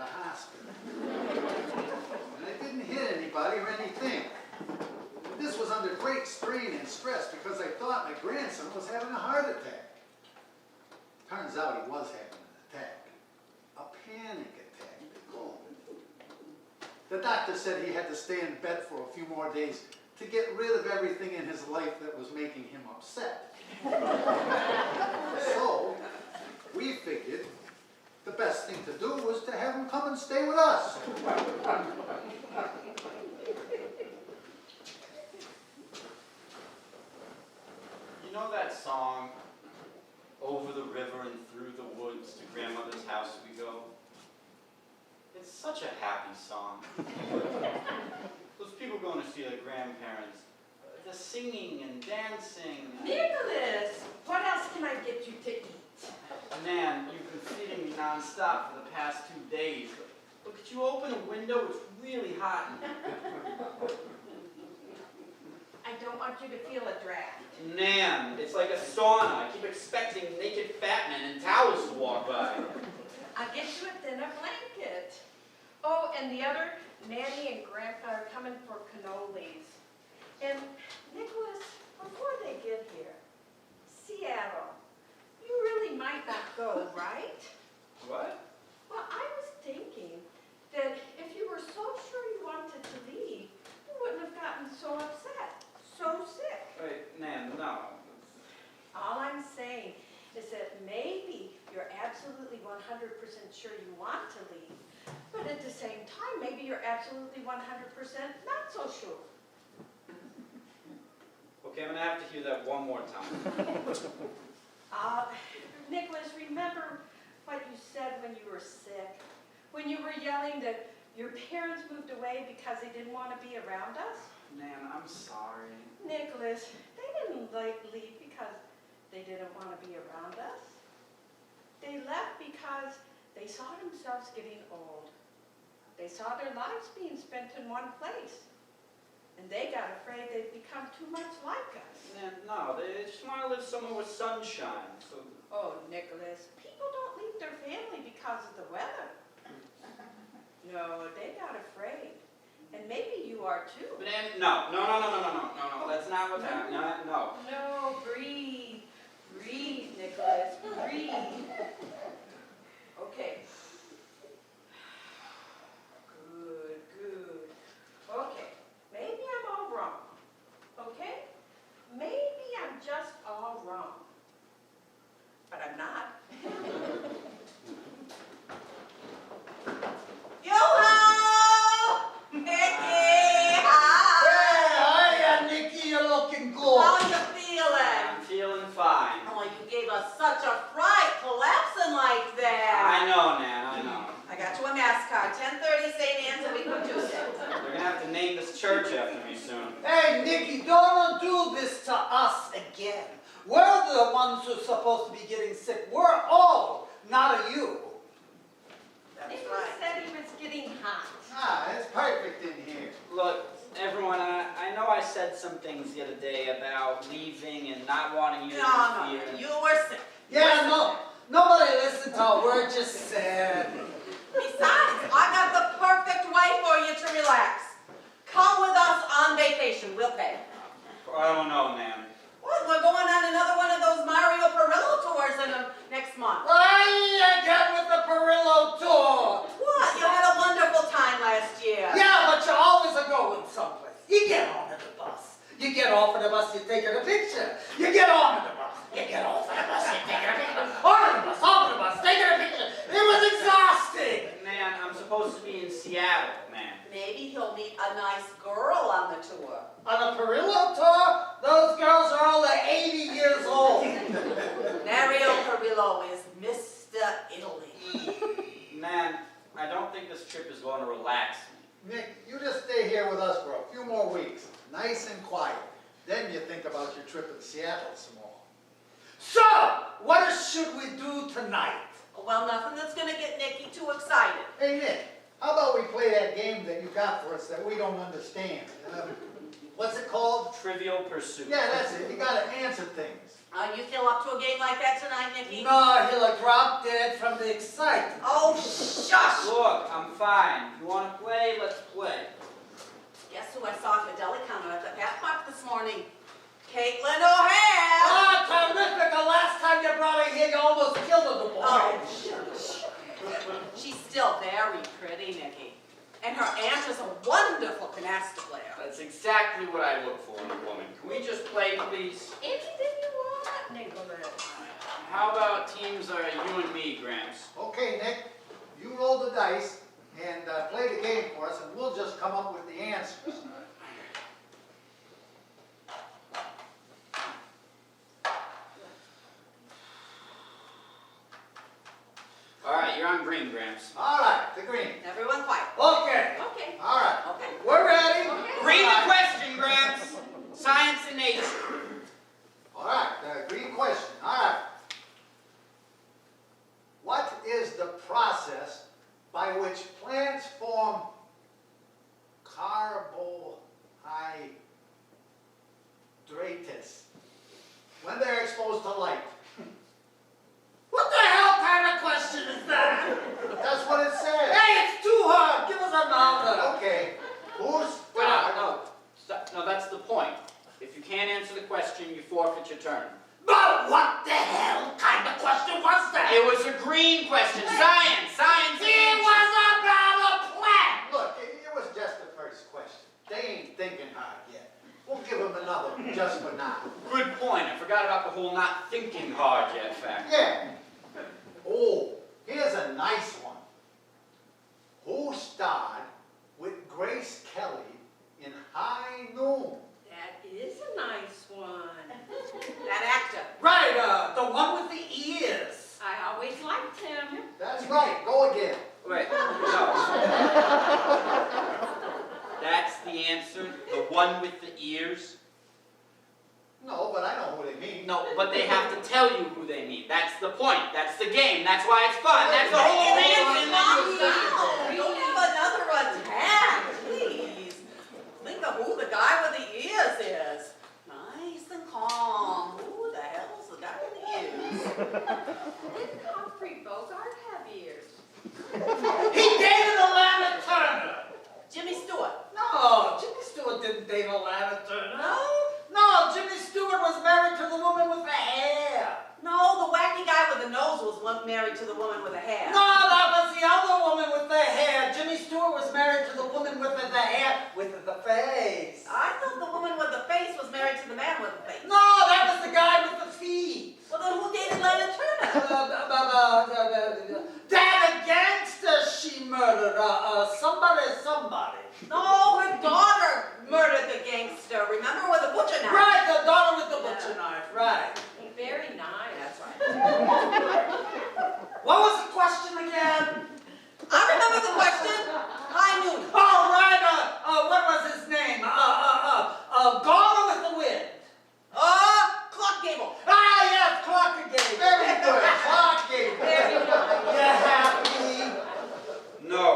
the hospital. And I didn't hit anybody or anything. This was under great strain and stress because I thought my grandson was having a heart attack. Turns out he was having an attack. A panic attack, they call it. The doctor said he had to stay in bed for a few more days to get rid of everything in his life that was making him upset. So, we figured the best thing to do was to have him come and stay with us. You know that song, Over the River and Through the Woods, to Grandmother's House We Go? It's such a happy song. Those people going to see their grandparents, the singing and dancing. Nicholas, what else can I get you to eat? Nan, you've been feeding me nonstop for the past 2 days. But could you open a window? It's really hot. I don't want you to feel a draft. Nan, it's like a sauna. I keep expecting naked fat men in towels to walk by. I'll get you a thinner blanket. Oh, and the other, Nanny and Grandpa are coming for cannolis. And Nicholas, before they get here, Seattle, you really might not go, right? What? Well, I was thinking that if you were so sure you wanted to leave, you wouldn't have gotten so upset, so sick. Wait, Nan, no. All I'm saying is that maybe you're absolutely 100% sure you want to leave, but at the same time, maybe you're absolutely 100% not so sure. Okay, I'm gonna have to hear that one more time. Nicholas, remember what you said when you were sick? When you were yelling that your parents moved away because they didn't want to be around us? Nan, I'm sorry. Nicholas, they didn't leave because they didn't want to be around us. They left because they saw themselves getting old. They saw their lives being spent in one place. And they got afraid they'd become too much like us. Nan, no, they just want to live somewhere with sunshine. So, Oh, Nicholas, people don't leave their family because of the weather. No, they got afraid. And maybe you are too. but Nan, no, that's not what's happening. No. No, breathe. Breathe, Nicholas, breathe. Okay. Good. Okay, maybe I'm all wrong. Okay? Maybe I'm just all wrong. But I'm not. Yo-ho! Nicky! Hi! Hey, Nikki, you're looking good. How you feeling? I'm feeling fine. Oh, you gave us such a fright collapsing like that. I know, Nan, I know. I got you a mass card, 10:30 St. Anne's a week from Tuesday. They're gonna have to name this church after me soon. Hey, Nikki, don't do this to us again. We're the ones who're supposed to be getting sick. We're old, not you. That's Nicholas right. said he was getting hot. Ah, it's perfect in here. Look, everyone, I know I said some things the other day about leaving and not wanting you to No, interfere. you were sick. Yeah, no, nobody listened to a word you said. Besides, I got the perfect way for you to relax. Come with us on vacation, we'll pay. I don't know, Nan. Well, we're going on another one of those Mario Perillo tours next month. Why again with the Perillo tour? What? You had a wonderful time last year. Yeah, but you always are going someplace. You get on the bus. You get off of the bus, you're taking a picture. You get on the bus. You get off of the bus, you're taking a picture. On the bus, taking a picture. It was exhausting. Nan, I'm supposed to be in Seattle, man. Maybe he'll meet a nice girl on the tour. On a Perillo tour, those girls are all 80 years old. Mario Perillo is Mr. Italy. Nan, I don't think this trip is going to relax me. Nick, you just stay here with us for a few more weeks, nice and quiet. Then you think about your trip to Seattle some more. So, what should we do tonight? Well, nothing that's going to get Nicky too excited. Hey, Nick, how about we play that game that you got for us that we don't understand? what's it called? Trivial Pursuit. Yeah, that's it, you gotta answer things. Are you still up to a game like that tonight, Nicky? No, he'll drop dead from the excitement. Oh, shush! Look, I'm fine. If you want to play, let's play. Guess who I saw at the deli counter at the Pat Park this morning? Caitlin O'Hare! Oh, terrific! The last time you brought her here, you almost killed her, the boy. Oh, shush. She's still very pretty, Nicky. And her aunt is a wonderful canasta player. That's exactly what I look for in a woman. Can we just play, please? Anything you want, Nicholas. How about teams are you and me, Gramps? Okay, Nick, you roll the dice and play the game for us, and we'll just come up with the answers. All right, you're on green, Gramps. All right, the green. Everyone quiet. Okay, Okay. All right, Okay. we're ready. Read the question, Gramps. Science and nature. all right, the green question. All right. What is the process by which plants form carbohydrates when they're exposed to light? What the hell kind of question is that? That's what it says. Hey, it's too hard. Give us another. Okay, who's Wait, start? no. Stop. No, that's the point. If you can't answer the question, you forfeit your turn. But what the hell kind of question was that? It was a green question. Science. Science and It nature. was about a plant. Look, it was just the first question. They ain't thinking hard yet. We'll give them another just for now. Good point. I forgot about the whole not thinking hard yet fact. Yeah. Oh, here's a nice one. Who starred with Grace Kelly in High Noon? That is a nice one. That actor. Right, the one with the ears. I always liked him. That's right, go again. Wait, no. That's the answer? The one with the ears? No, but I know who they mean. No, but they have to tell you who they mean. That's the point. That's the game. That's why it's fun. That's the whole reason that We don't have another attack, please. Think of who the guy with the ears is. Nice and calm. Who the hell's the guy with the ears? Didn't Humphrey Bogart have ears? He dated Alana Turner. Jimmy Stewart. No, Jimmy Stewart didn't date Alana Turner. No? No, Jimmy Stewart was married to the woman with the hair. No, the wacky guy with the nose was married to the woman with the hair. No, that was the other woman with the hair. Jimmy Stewart was married to the woman with the hair with the face. I thought the woman with the face was married to the man with the face. No, that was the guy with the feet. Well, then who dated Lana Turner? That a gangster she murdered. Somebody. No, her daughter murdered the gangster. Remember with the butcher knife? Right, the daughter with the butcher knife, right. Very nice. That's right. What was the question again? I remember the question. High noon. Oh, right, what was his name? Gone with the Wind. Clark Gable. Ah, yes, Clark Gable. Very good, Clark Gable. Very nice. You happy? No.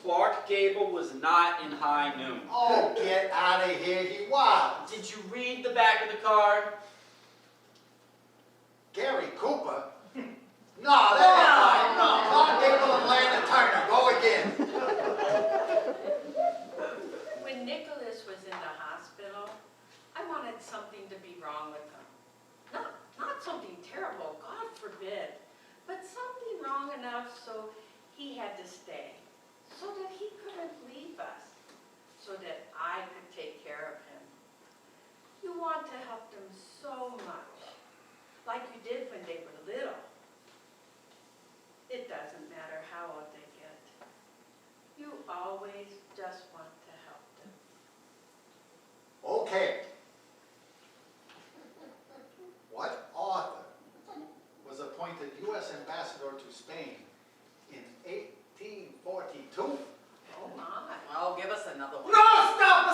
Clark Gable was not in High Noon. Oh, get out of here, he was. Did you read the back of the card? Gary Cooper? No, that ain't right. No, Clark Gable and Lana Turner, go again. When Nicholas was in the hospital, I wanted something to be wrong with him. Not something terrible, God forbid, but something wrong enough so he had to stay, so that he couldn't leave us, so that I could take care of him. You want to help them so much, like you did when they were little. It doesn't matter how old they get. You always just want to help them. Okay. What author was appointed U.S. ambassador to Spain in 1842? Oh my. Oh, give us another one. No, stop!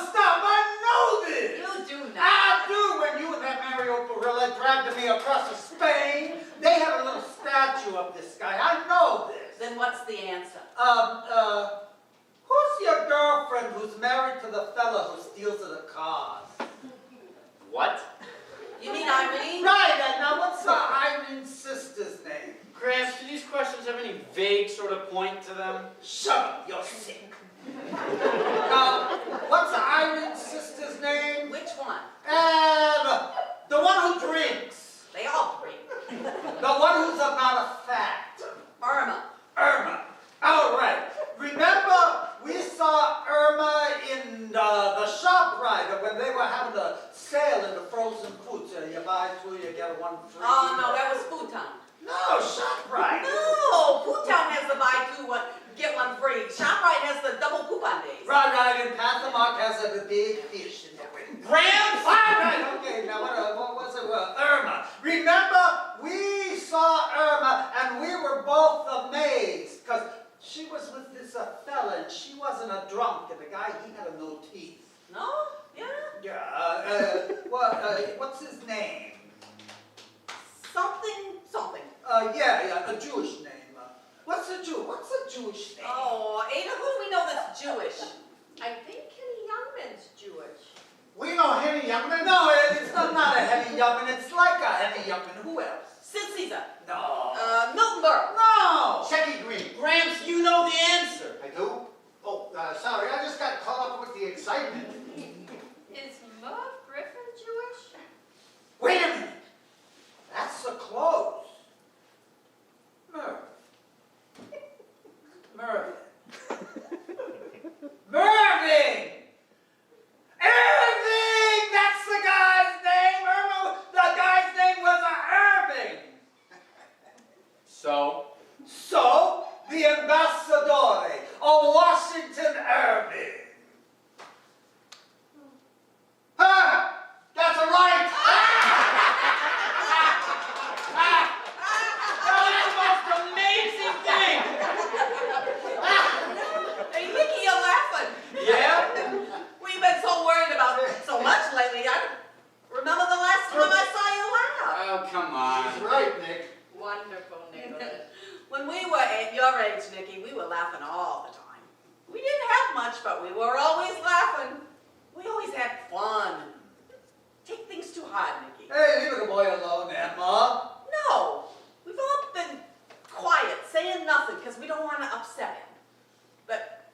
I know this! You do not. I do. When you and that Mario Perilla dragged me across to Spain, they have a little statue of this guy. I know this. Then what's the answer? Who's your girlfriend who's married to the fella who steals her the car? one free. Oh, no, that was Food Town. No, ShopRite. No, Food Town has the buy two, get one free. ShopRite has the double coupon days. Right, and Pathmark has a big fish in the wind. Gramps! All right, okay, now what was it? Irma. Remember, we saw Irma and we were both amazed because she was with this fella and she wasn't a drunk and the guy, he had no teeth. No? Yeah? Yeah, what's his name? Something. Yeah, a Jewish name. What's a Jewish name? Oh, Ada, who do we know that's Jewish? I think Kenny Youngman's Jewish. We know Henny Youngman. No, it's not a Henny Youngman. It's like a Henny Youngman. Who else? Sid Caesar. No. Milton Berle. No. Checky Green. Gramps, you know the answer. I do? Oh, sorry, I just got caught up with the excitement. Is Merv Griffin Jewish? Wait a minute. That's so close. Merv. Mervyn. Mervyn! Irving! That's the guy's name. Irma, the guy's name was Irving. So, the ambassadore of Washington Irving. Ah! That's right! That's the most amazing thing! Hey, Mickey, you're laughing. Yeah? We've been so worried about so much lately. I remember the last time I saw you laugh. Oh, come He's on. right, Nick. Wonderful, Nicholas. When we were at your age, Nikki, we were laughing all the time. We didn't have much, but we were always laughing. We always had fun. Take things too hard, Nikki. Hey, leave the boy alone, Emma. No, we've all been quiet, saying nothing, because we don't want to upset him. But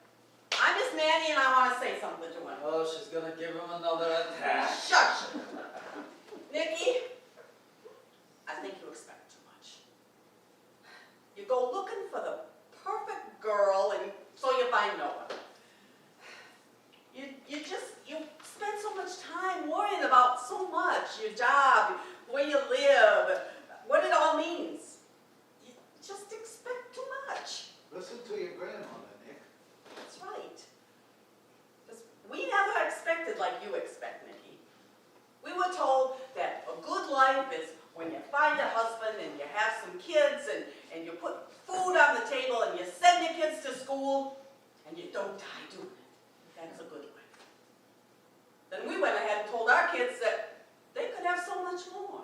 I'm Miss Nanny, and I want to say something to him. Oh, she's gonna give him another attack. Shush. Nikki, I think you expect too much. You go looking for the perfect girl, and so you find no one. You spend so much time worrying about so much, your job, where you live, what it all means. You just expect too much. Listen to your grandmother, Nick. That's right. 'Cause we never expected like you expect, Nikki. We were told that a good life is when you find a husband and you have some kids and you put food on the table and you send your kids to school and you don't die doing it. That's a good life. Then we went ahead and told our kids that they could have so much more.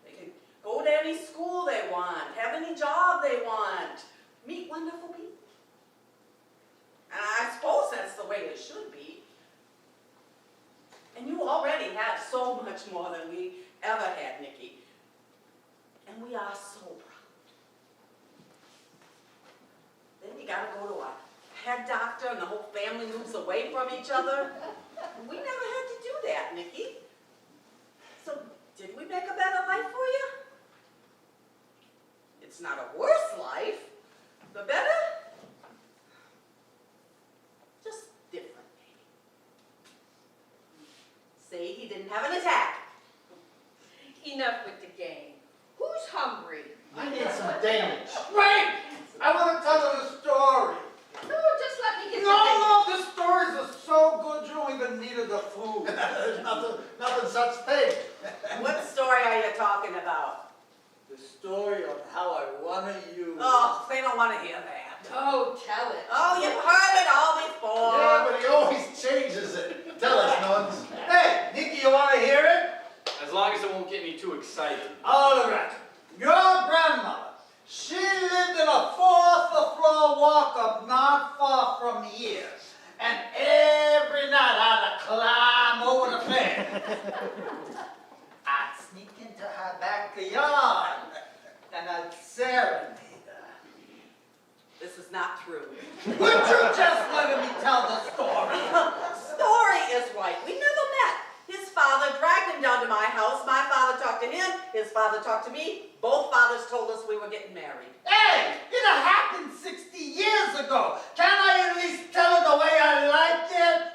They could go to any school they want, have any job they want, meet wonderful people. And I suppose that's the way it should be. And you already have so much more than we ever had, Nikki. And we are so proud. Then you gotta go to a head doctor and the whole family moves away from each other. We never had to do that, Nikki. So, did we make a better life for you? It's not a worse life. The better? Just different, maybe. Say he didn't have an attack. Enough with the game. Who's hungry? I need some Danish. Right! I want to tell her the story. No, just let me get No, the stories are so good you don't even need the food. There's nothing such thing. What story are you talking about? The story of how I wanted you. Oh, they don't want to hear that. Oh, tell it. Oh, you've heard it all before. Yeah, but he always changes it. Tell us, Nuns. Hey, Nikki, you want to hear it? As long as it won't get me too excited. All right. Your grandmother, she lived in a fourth-floor walk-up not far from here. And every night I'd climb over the fence. I'd sneak into her backyard and I'd serenade her. This is not true. Would you just let me tell the story? Story is right. We never met. His father dragged him down to my house. My father talked to him. His father talked to me. Both fathers told us we were getting married. Hey, it happened 60 years ago. Can I at least tell her the way I liked it?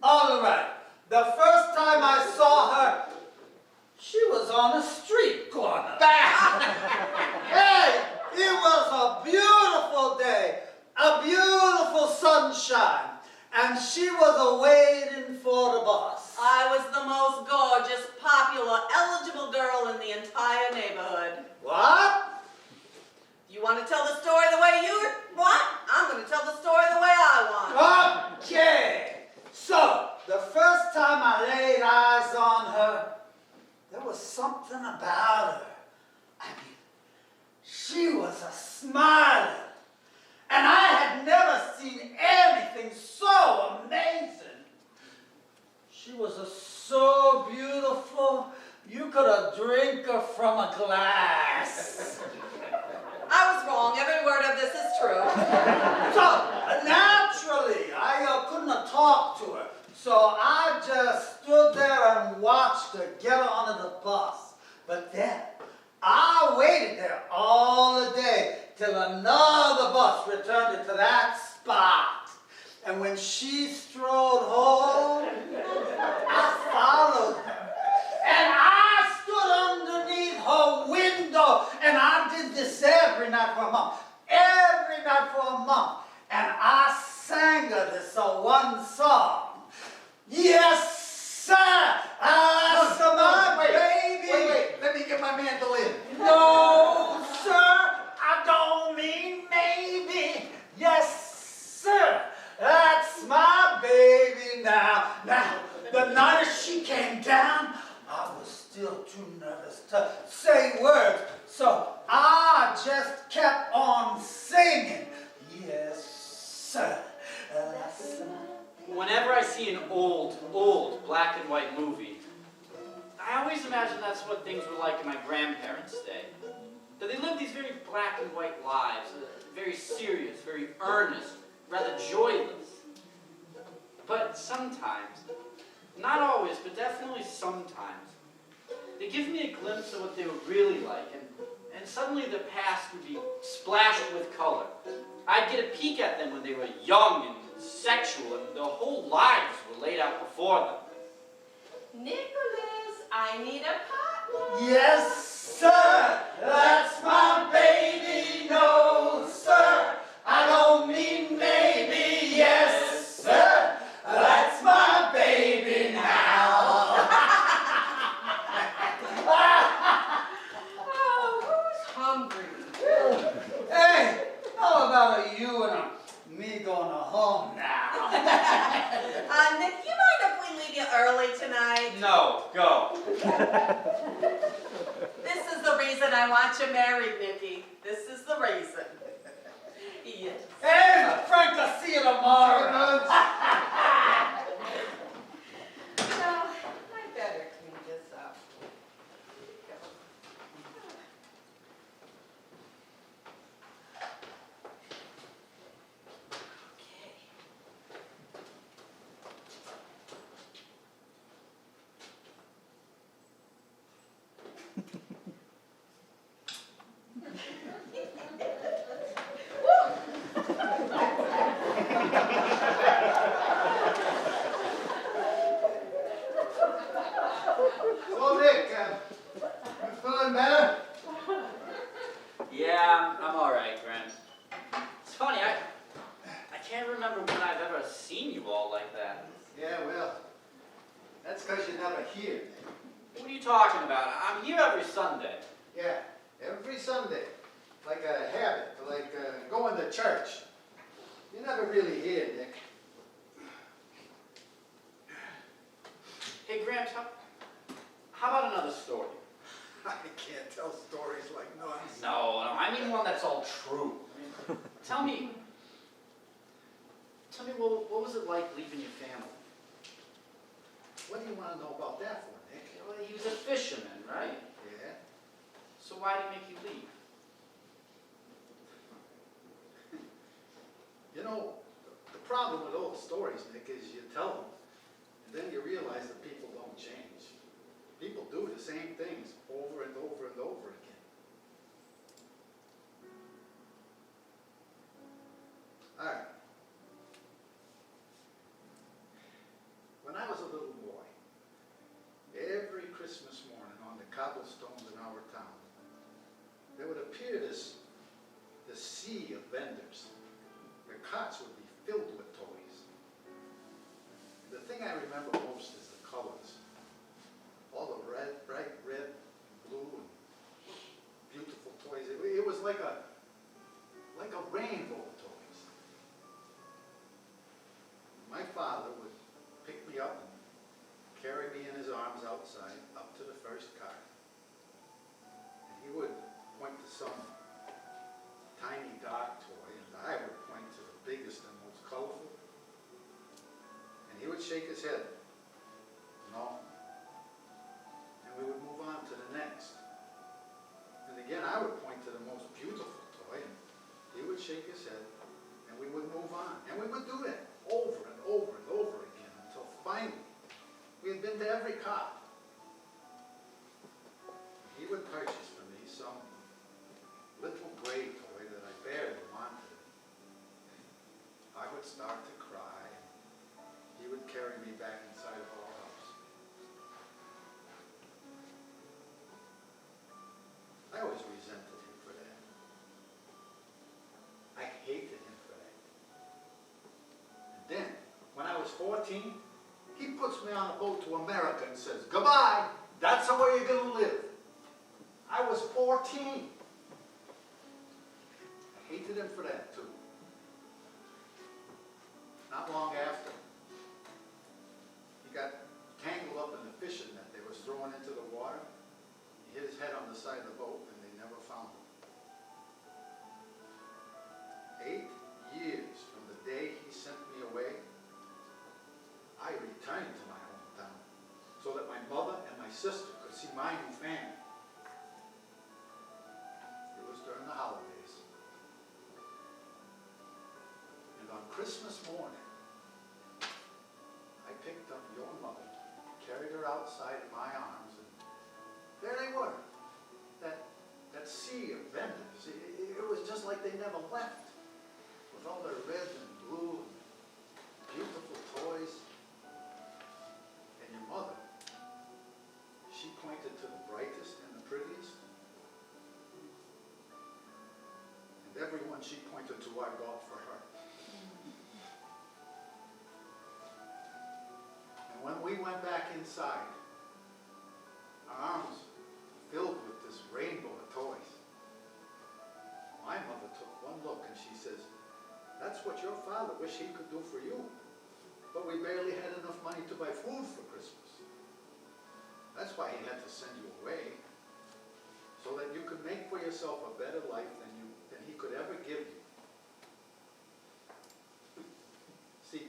All right. The first time I saw her, she was was on a street corner. Hey, it was a beautiful day, a beautiful sunshine, and she was waiting for the bus. I was the most gorgeous, popular, eligible girl in the entire neighborhood. What? You want to tell the story the way you want? I'm going to tell the story the way I want. Okay. So, the first time I laid eyes on her, there was something about her. I mean, she was a smiler. And I had never seen anything so amazing. She was so beautiful, you could have drank her from a glass. I was wrong. Every word of this is true. So, naturally, I couldn't have talked to her. So I just stood there and watched her get onto the bus. But then, I waited there all the day till another bus returned to that spot. And when she strode home, I followed her. And I stood underneath her window. And I did this every night for a month. Every night for a month. And I sang her this one song. Yes, sir! My baby! Wait, let me get my mandolin. No, sir! I don't mean maybe. Yes, sir! That's my baby now. Now, the night she came down, I was still too nervous to say words, so I just kept on singing. Yes, sir. That's Whenever I see an old black and white movie, I always imagine that's what things were like in my grandparents' day. That they lived these very black and white lives, very serious, very earnest, rather joyless. But sometimes, not always, but definitely sometimes, they give me a glimpse of what they were really like, and suddenly the past would be splashed with color. I'd get a peek at them when they were young and sexual, and their whole lives were laid out before them. Nicholas, I need a partner. yes, sir. That's my baby. No, sir. I don't mean maybe. Yes, sir. That's my baby now. Oh, who's hungry? Hey, how about you and me going home now? Nick, you mind if we leave you early tonight? No, go. This is the reason I want you married, Nicky. This is the reason. Yes. Hey, Frank, I'll see you tomorrow. No, I better clean this up. So, Nick, you feeling better? Yeah, I'm all right, Grant. It's funny, I can't remember when I've ever seen you all like that. Yeah, well, that's because you're never here, Nick. What are you talking about? I'm here every Sunday. Yeah, every Sunday, like a habit, like going to church. You're never really here, Nick. Hey, Gramps, how about another story? I can't tell stories like nuns. No, I mean one that's all true. I mean, tell me, what was it like leaving your family? What do you want to know about that for, Nick? Well, he was a fisherman, right? Yeah. So why did he make you leave? You know, the problem with old stories, Nick, is you tell them, and then you realize that people don't change. People do the same things over and over and over again. All right. When I was a little boy, every Christmas morning on the cobblestone shake his head, no. And we would move on to the next. And again, I would point to the most beautiful toy, and he would shake his head, and we would move on. And we would do that over and over and over again until finally we had been to every car. He would purchase for me some little gray toy that I barely wanted. I would start to cry, and he would carry me back inside of our house. I always resented him for that. I hated him for that. And then, when I was 14, he puts me on a boat to America and says, goodbye, that's the way you're going to live. I was 14. I hated him for that too. Not long after, he got tangled up in the fishing net they was throwing into the water. He hit his head on the side of the boat and they never found him. 8 years from the day he sent me away, I returned to my hometown so that my mother and my sister could see my new family. It was during the holidays. And on Christmas morning, I picked up your mother, carried her outside in my arms, and there they were. That sea of vendors. It was just like they never left, with all their red and blue and beautiful toys. And your mother, she pointed to the brightest and the prettiest. And everyone she pointed to, I bought for her. And when we went back inside, our arms filled with this rainbow of toys, my mother took one look and she says, that's what your father wished he could do for you. But we barely had enough money to buy food for Christmas. That's why he had to send you away, so that you could make for yourself a better life than he could ever give you. See,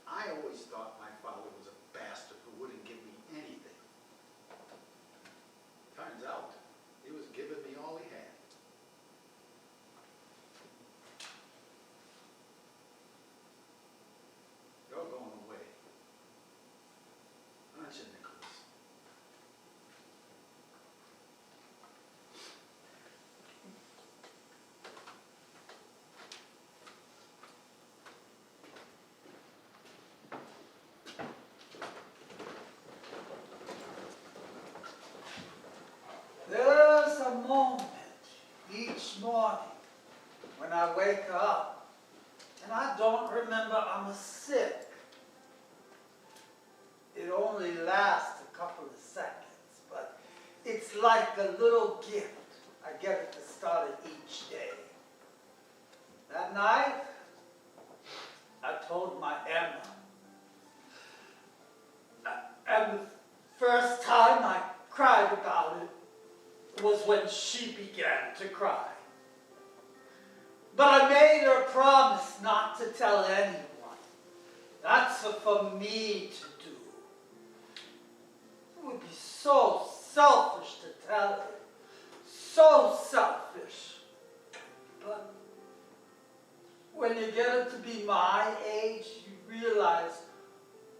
I always thought my father was a bastard who wouldn't give me anything. Turns out, he was giving me all he had. You're going away, aren't you, Nicholas? There's a moment each morning when I wake up and I don't remember I'm sick. It only lasts a couple of seconds, but it's like a little gift I get at the start of each day. That night, I told my Emma. And the first time I cried about it was when she began to cry. But I made her promise not to tell anyone. That's for me to do. It would be so selfish to tell her. So selfish. But when you get her to be my age, you realize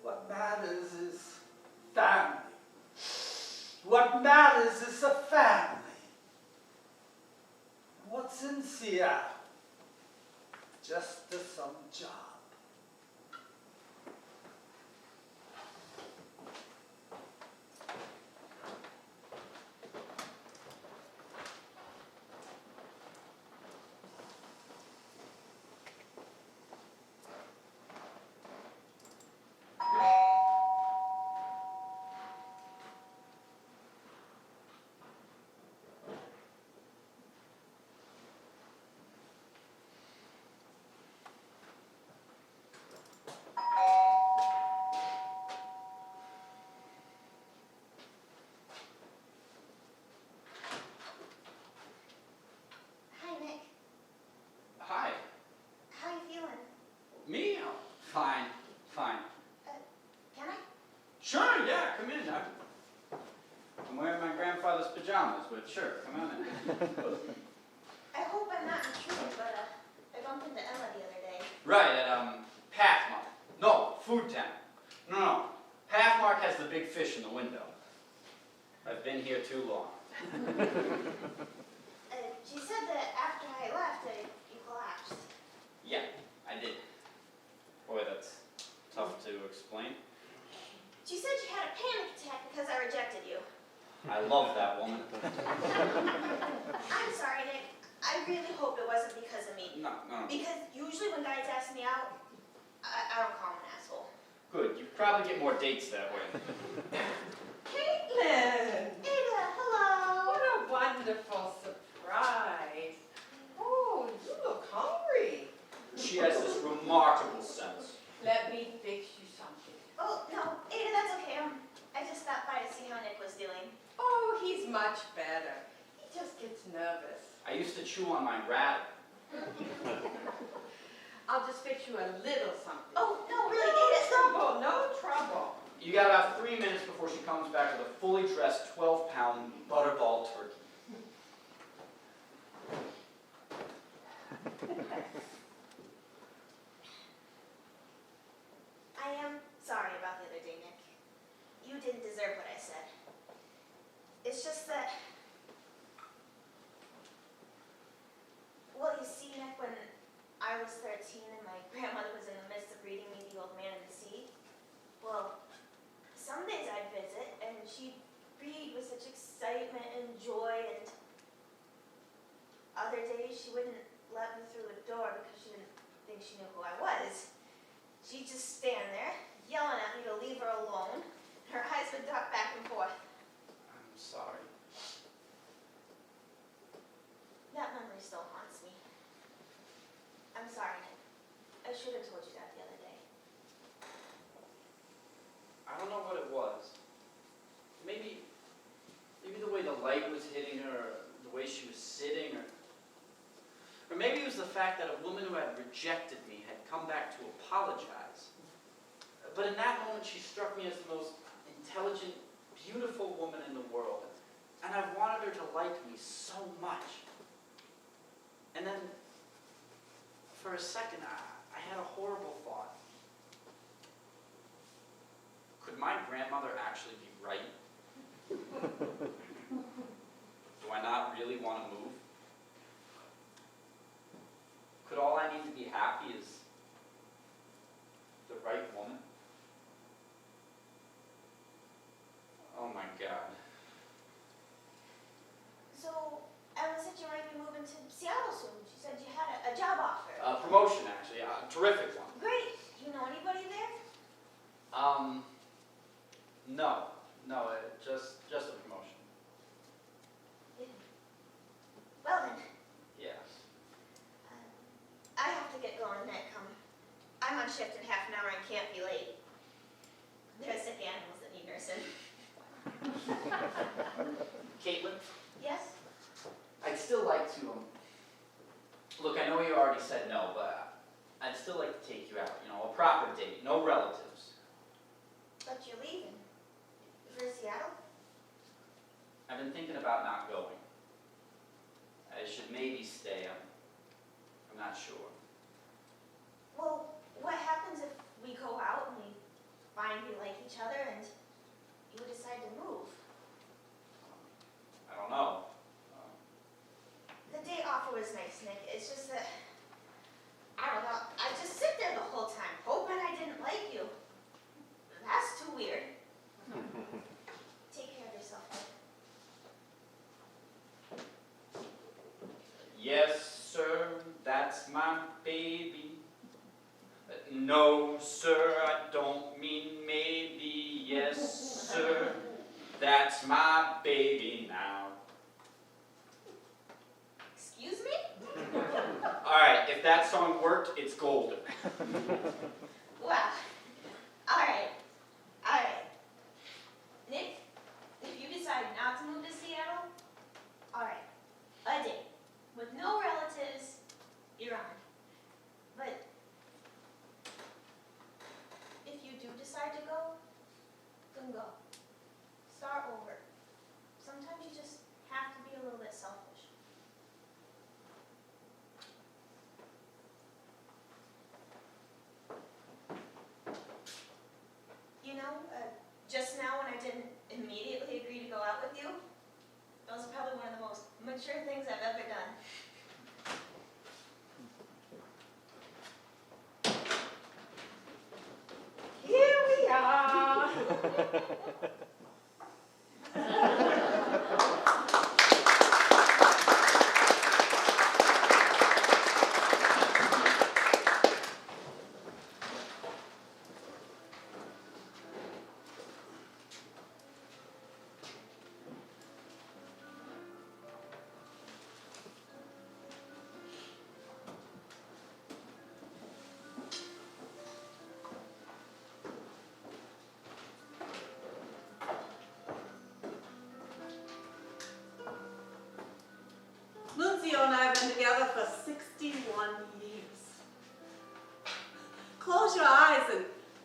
what matters is family. What matters is a family. What's in Seattle? Just some job. pajamas, but sure, come on in. I hope I'm not intruding, but I bumped into Emma the other day. Right, at, Pathmark. No, Food Town. No. Pathmark has the big fish in the window. I've been here too long. She said that after I left, you collapsed. Yeah, I did. Boy, that's tough to explain. She said you had a panic attack because I rejected you. I love that woman. I'm sorry, Nick. I really hope it wasn't because of me. No. Because usually when guys ask me out, I don't call them an asshole. Good, you probably get more dates that way. Caitlin! Ada, hello. What a wonderful surprise. Oh, you look hungry. She has this remarkable sense. Let me fix you something. Oh, no, Ada, that's okay. I just stopped by to see how Nick was doing. Oh, he's much better. He just gets nervous. I used to chew on my rattle. I'll just fix you a little something. Oh, no, really, No Ada. trouble, no trouble. You got about 3 minutes before she comes back with a fully dressed 12-pound butterball turkey. I am sorry about the other day, Nick. You didn't deserve what I said. It's just that... Well, you see, Nick, when I was 13 and my grandmother was in the midst of reading me The Old Man and the Sea, well, some days I'd visit and she'd read with such excitement and joy, and other days she wouldn't let me through the door because she didn't think she knew who I was. She'd just stand there, yelling at me to leave her alone. Her eyes would dart back and forth. I'm sorry. That memory still haunts me. I'm sorry, Nick. I should have told you that the other day. I don't know what it was. Maybe the way the light was hitting her, or the way she was sitting, or maybe it was the fact that a woman who had rejected me had come back to apologize. But in that moment, she struck me as the most intelligent, beautiful woman in the world. And I wanted her to like me so much. And then, for a second, I had a horrible thought. Could my grandmother actually be right? Do I not really want to move? Could all I need to be happy is the right woman? Oh my God. So, Emma said you might be moving to Seattle soon. She said you had a job offer. Promotion, actually, a terrific one. Great. Do you know anybody there? No, just a promotion. Well then, Yes. I have to get going, Nick. I'm on shift in half an hour and can't be late. There are sick animals that need nursing. Caitlin, Yes? I'd still like to, look, I know you already said no, but I'd still like to take you out, a proper date, no relatives. But you're leaving. For Seattle? I've been thinking about not going. I should maybe stay, I'm not sure. Well, what happens if we go out and we find we like each other and you decide to move? I don't know. The day offer was nice, Nick. It's just that, I don't know, I just sit there the whole time hoping I didn't like you. That's too weird. Take care of yourself, Nick. Yes, sir, that's my baby. No, sir, I don't mean maybe. Yes, sir, that's my baby now. Excuse me? All right, if that song worked, it's golden. Wow. Alright. Nick, if you decide not to move to Seattle, alright. A date. With no relatives, you're on. But if you do decide to go, then go. Start over. Sometimes you just years. Close your eyes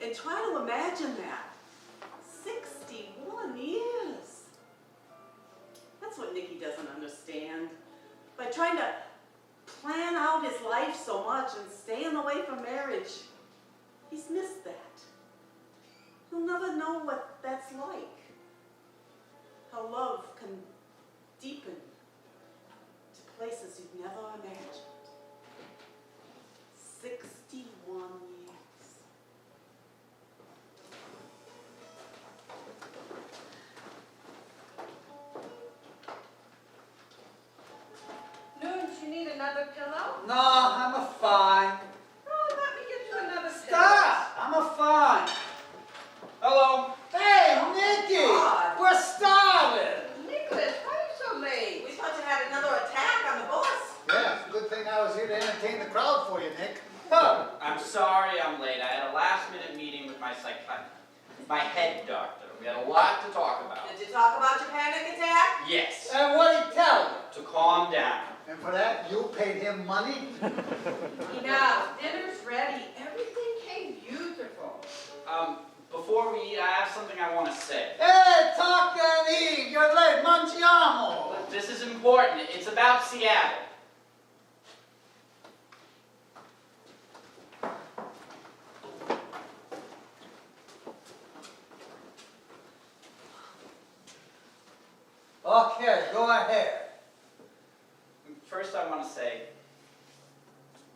and try to imagine that. 61 years. That's what Nicky doesn't understand. By trying to plan out his life so much and staying away from marriage, he's missed that. He'll never know what that's like. How love can deepen to places you've never imagined. 61 years. Noon, you need another pillow? No, I'm a fine. Oh, let me get you another pillow. Stop! I'm a fine. Hello? Hey, Nicky! God. We're starving! Nicholas, why are you so late? We thought you had another attack on the bus. Yeah, it's a good thing I was here to entertain the crowd for you, Nick. Huh. I'm sorry I'm late. I had a last-minute meeting with my my head doctor. We had a lot to talk about. Did you talk about your panic attack? Yes, And what'd he tell you? to calm down. And for that, you paid him money? Enough, dinner's ready. Everything came beautiful. Before we eat, I have something I want to say. Hey, talk and eat! You're late, mangiamo! Look, this is important. It's about Seattle. Okay, go ahead. First, I want to say,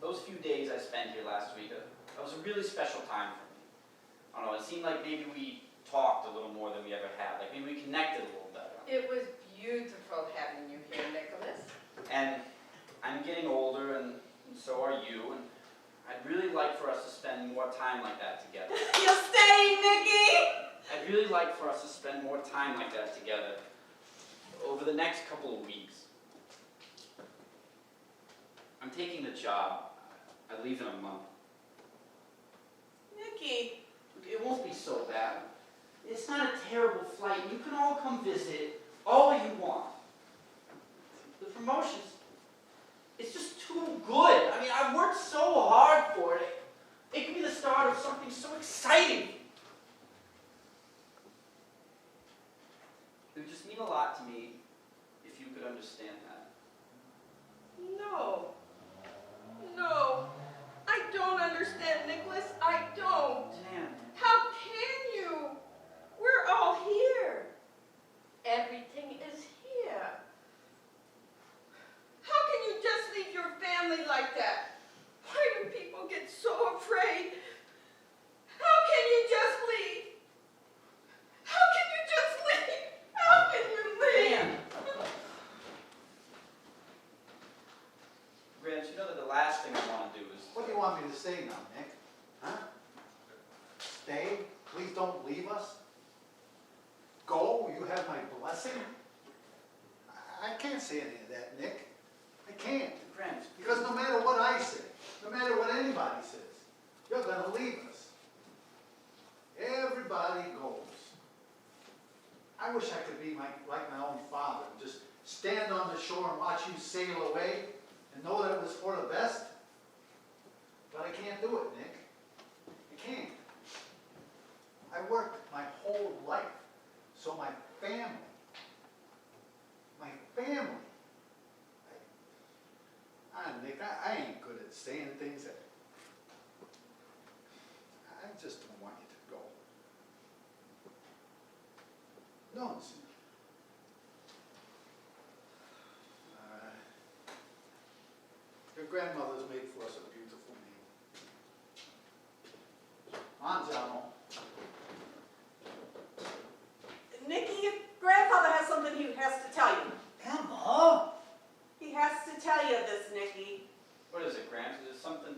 those few days I spent here last week, that was a really special time for me. I don't know, it seemed like maybe we talked a little more than we ever had. Like maybe we connected a little better. It was beautiful having you here, Nicholas. And I'm getting older, and so are you, and I'd really like for us to spend more time like that together. You're staying, Nicky! I'd really like for us to spend more time like that together over the next couple of weeks. I'm taking the job. I leave in a month. Nicky. Look, it won't be so bad. It's not a terrible flight. You can all come visit all you want. The promotions, it's just too good. I mean, I've worked so hard for it. It could be the start of something so exciting. It would just mean a lot to me if you could understand that. No. No. I don't understand, Nicholas. I don't. Man, How can you? We're all here. Everything is here. How can you just leave your family like that? Why do people get so afraid? How can you just leave? How can you just leave? How can you leave? man. Grant, you know that the last thing I want to do is... What do you want me to say now, Nick? Huh? Stay? Please don't leave us? Go? You have my blessing? I can't say any of that, Nick. I can't. Grant, Because no matter what I say, no matter what anybody says, you're going to leave us. Everybody goes. I wish I could be like my own father and just stand on the shore and watch you sail away and know that it was for the best. But I can't do it, Nick. I can't. I worked my whole life so my family, Nick, I ain't good at saying things that, I just don't want you to go. No, it's, your grandmother's made for us a beautiful meal. Andiamo. Nicky, your grandfather has something he has to tell you. Emma? He has to tell you this, Nicky. what is it, Grant? Is it something...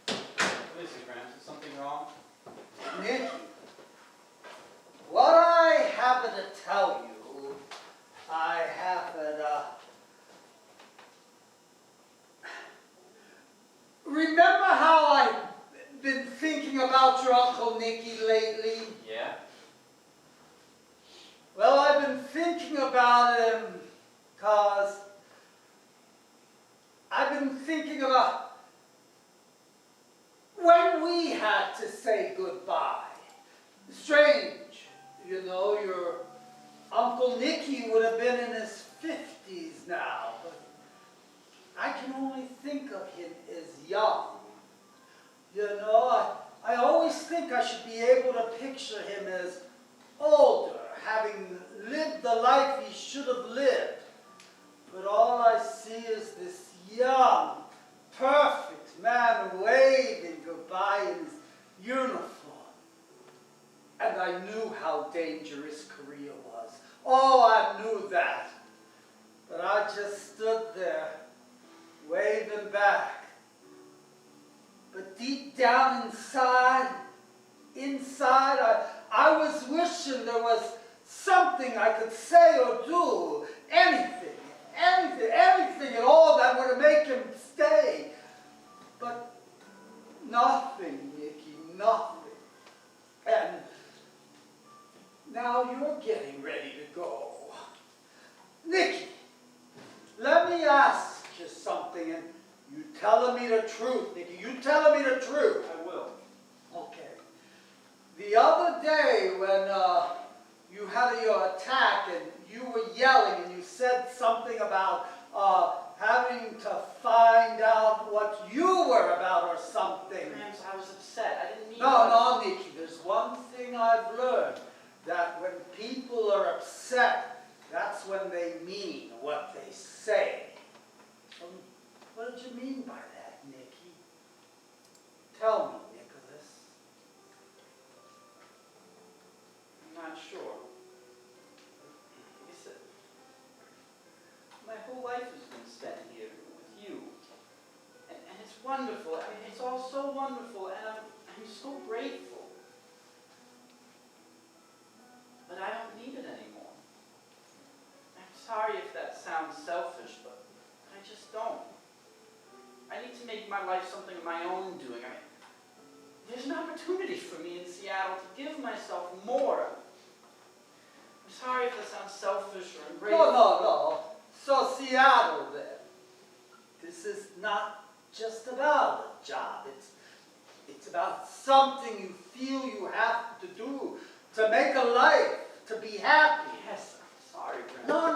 What is it, Grant? Is something wrong? only think of him as young. You know, I always think I should be able to picture him as older, having lived the life he should have lived. But all I see is this young, perfect man waving goodbye in his uniform. And I knew how dangerous Korea was. Oh, I knew that. But I just stood there, waving back. But deep down inside, I was wishing there was something I could say or do. Anything at all that would make him stay. But nothing, Nicky, nothing. And now you're getting ready to go. Nicky, let me ask you something, and you telling me the truth, Nicky. You telling me the truth. I will. Okay. The other day when you had your attack and you were yelling and you said something about having to find out what you were about or something. Grams, I was upset. I didn't mean No, Nicky, there's one thing I've learned, that when people are upset, that's when they mean what they say. What did you mean by that, Nicky? Tell me, Nicholas. I'm not sure. Listen, my whole life has been spent here with you. And it's wonderful. I mean, it's all so wonderful, and I'm so grateful. But I don't need it anymore. I'm sorry if that sounds selfish, but I just don't. I need to make my life something of my own doing. I mean, there's an opportunity for me in Seattle to give myself more. I'm sorry if that sounds selfish or ungrateful. No. So Seattle then. This is not just about a job. It's about something you feel you have to do to make a life, to be happy. Yes, I'm sorry, Grandma.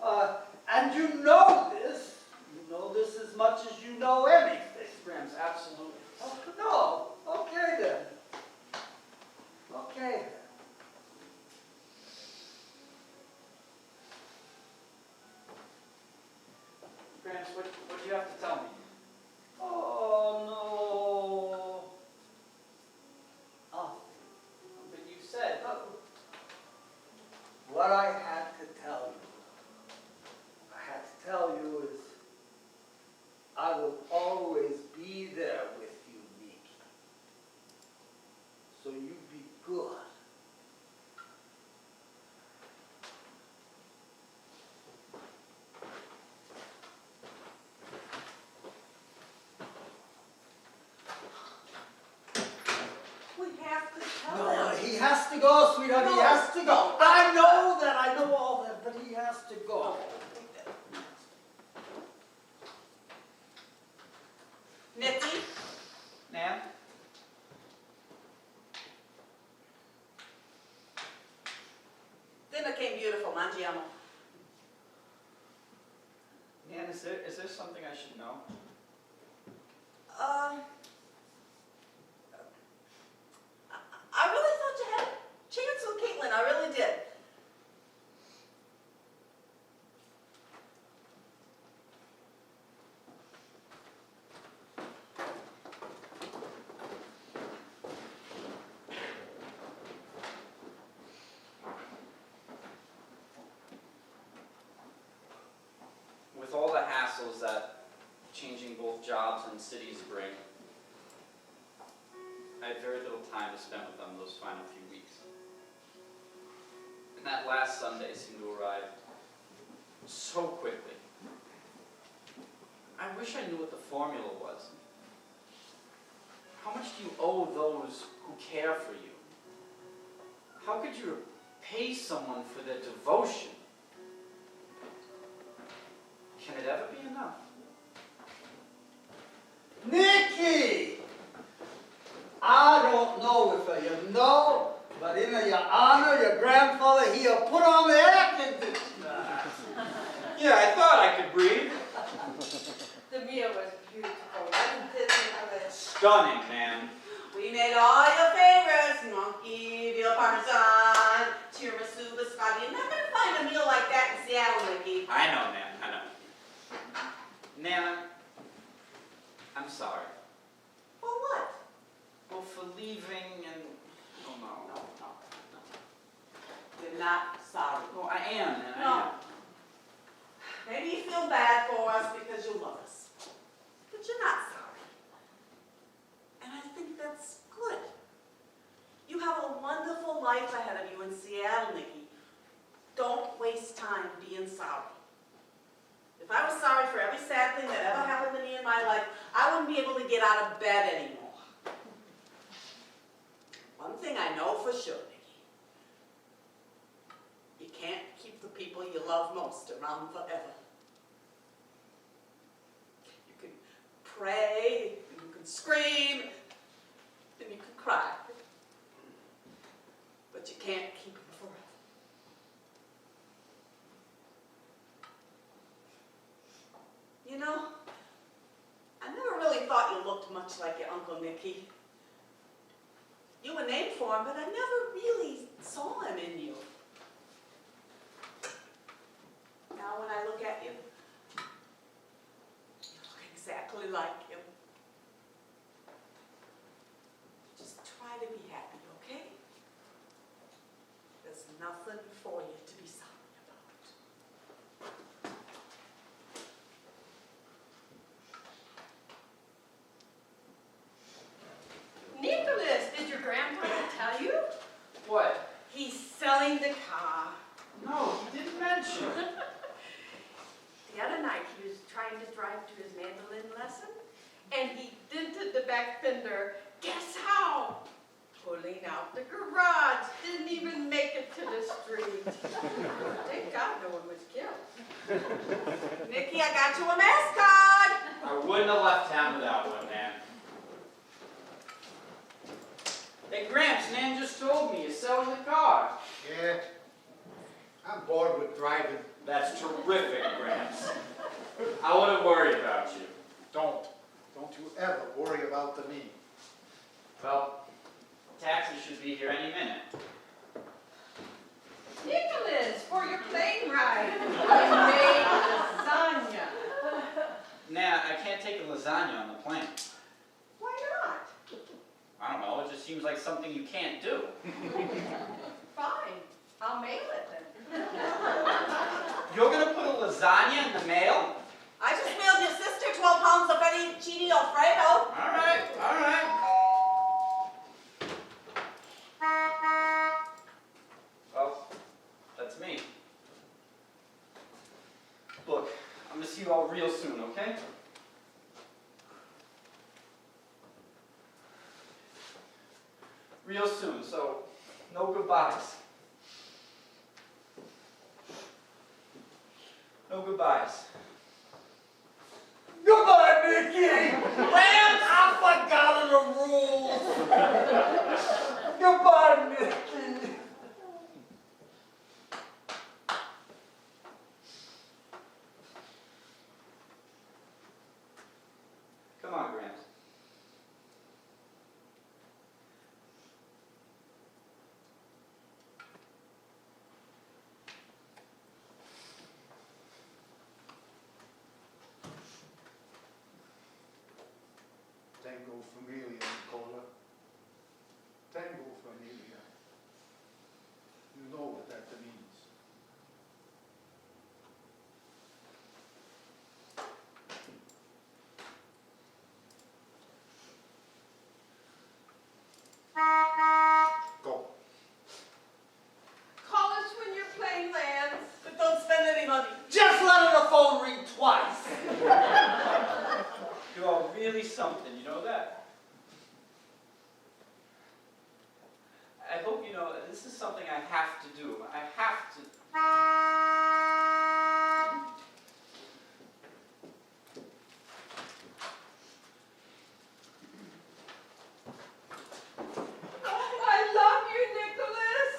No. And you know this. You know this as much as you know anything. Grams, absolutely. Oh, no. Okay then. Okay then. Grams, what do you have to tell me? Oh no. Oh. But you said, What I had to tell you is I will always be there with you, Nicky. So you be good. We have to tell No, them. he has to go, sweetheart. He No, has to go. no. I know all that, but he has to go. Nicky, Nan? dinner came beautiful, mangiamo. Nan, is there something I should know? I really thought you had a chance with Caitlin. I really did. With all the hassles that changing both jobs and cities bring, I had very little time to spend with them those final few weeks. And that last Sunday seemed to arrive so quickly. I wish I knew what the formula was. How much do you owe those who care for you? How could you repay someone for their devotion? Can it ever be enough? Nicky! I don't know if you know, but in your honor, your grandfather, he'll put on the air conditioner. Yeah, I thought I could breathe. The stunning, man. We made all your favorites, monkey, veal parmesan, tiramisu, biscotti. You're not gonna find a meal like that in Seattle, Nicky. I know, Nan, I know. Nana, I'm sorry. For what? Well, for leaving and... Oh, no. No. You're not sorry. Well, I am, Nan, I No. am. Maybe you feel bad for us because you love us. But you're not sorry. And I think that's good. You have a wonderful life ahead of you in Seattle, Nicky. Don't waste time being sorry. If I was sorry for every sad thing that ever happened to me in my life, I wouldn't be able to get out of bed anymore. One thing I know for sure, Nicky. You can't keep the people you love most around forever. You can pray, and you can scream, and you can cry. But you can't keep them forever. You know, I never really thought you looked much like your Uncle Nicky. You were named for him, but I never really saw him in you. Now when I look at you, you look exactly like him. Just try to be happy, okay? There's nothing for you to be sorry about. Nicholas, did your grandfather tell you? What? He's selling the car. No, he didn't mention. The other night, he was trying to drive to his mandolin lesson, and he dented the back fender. Guess how? Pulling out the garage. Didn't even make it to the street. Thank God no one was killed. Nicky, I got you a mascot! I wouldn't have left town without one, Nan. Hey, Gramps, Nan just told me you're selling the car. Yeah, I'm bored with driving. That's terrific, Gramps. I wouldn't worry about you. Don't you ever worry about the me. Well, taxi should be here any minute. Nicholas, for your plane ride, I made lasagna. Nan, I can't take a lasagna on the plane. Why not? I don't know, it just seems like something you can't do. Fine, I'll mail it then. You're gonna put a lasagna in the mail? I just mailed your sister 12 pounds of fettuccine Alfredo. All right, all right. Well, that's me. Look, I'm gonna see you all real soon, okay? Real soon, so no goodbyes. No goodbyes. Goodbye, Nicky! Lance, I forgot the rules! Goodbye, Nicky! Come on, Gramps. Tango Familia, Nicola. Tango Familia. You know what that means. Go. Call us when your plane lands. But don't spend any money. Just let the phone ring twice. You are really something, you know that? I hope you know that this is something I have to do. I have to. I love you, Nicholas.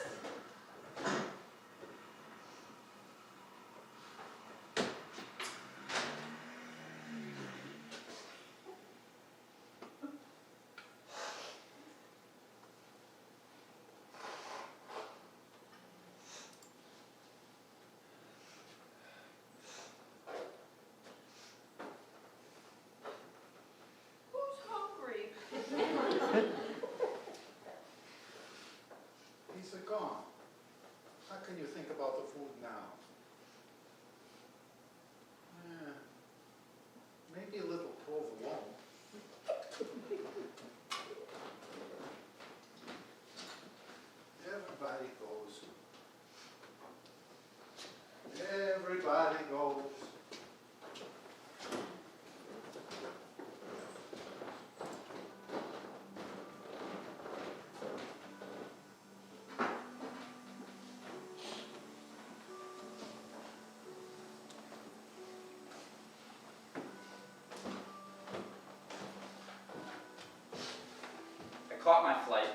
caught my flight,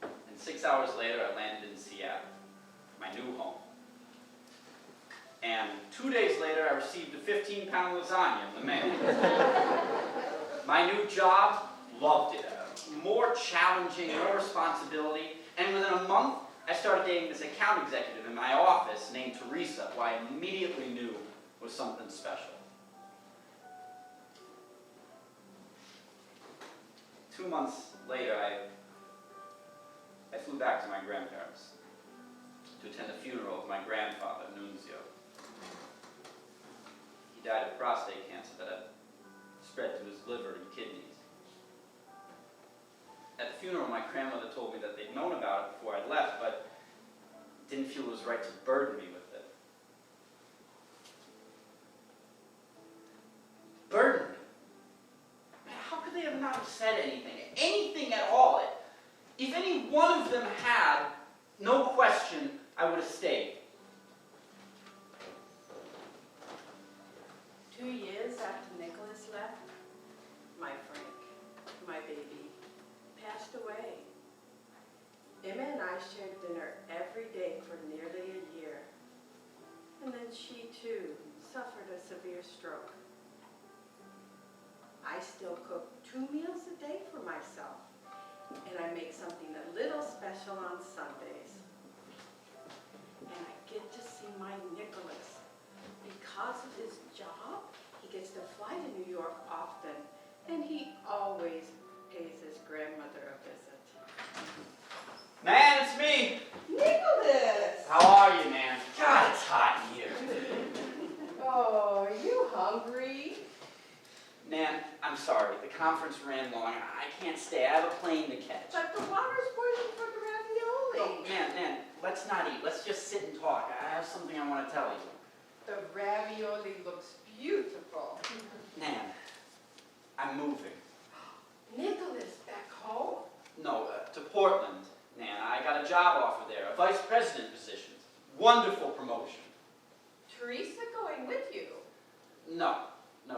and 6 hours later I landed in Seattle, my new home. And 2 days later I received a 15-pound lasagna in the mail. My new job, loved it. More challenging, more responsibility, and within a month I started dating this account executive in my office named Teresa, who I immediately knew was something special. 2 months later, I flew back to my grandparents to attend the funeral of my grandfather, Nunzio. He died of prostate cancer that had spread to his liver and kidneys. At the funeral, my grandmother told me that they'd known about it before I left, but didn't feel it was right to burden me with it. Burden me? Man, how could they have not have said anything? Anything at all? If any one of them had, no question, I would have stayed. 2 years after Nicholas left, my Frank, my baby, passed away. Emma and I shared dinner every day for nearly a year. And then she too suffered a severe stroke. I still cook 2 meals a day for myself, and I make something a little special on Sundays. And I get to see my Nicholas. Because of his job, he gets to fly to New York often, and he always pays his grandmother a visit. Nan, it's me! Nicholas! How are you, Nan? God, it's hot in here. Oh, are you hungry? Nan, I'm sorry. The conference ran long. I can't stay. I have a plane to catch. But the water's boiling for the ravioli. Oh, Nan, let's not eat. Let's just sit and talk. I have something I want to tell you. The ravioli looks beautiful. Nan, I'm moving. Nicholas, back home? No, to Portland, Nan. I got a job offer there, a vice president position. Wonderful promotion. Teresa going with you? No,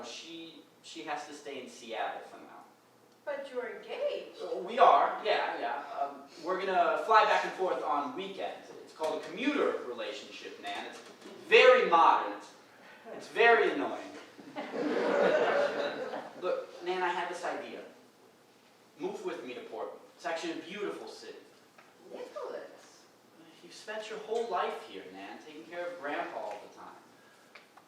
she has to stay in Seattle for now. But you're engaged. We are, yeah. We're gonna fly back and forth on weekends. It's called a commuter relationship, Nan. It's very modern. It's very annoying. Look, Nan, I had this idea. Move with me to Portland. It's actually a beautiful city. Nicholas. You've spent your whole life here, Nan, taking care of Grandpa all the time.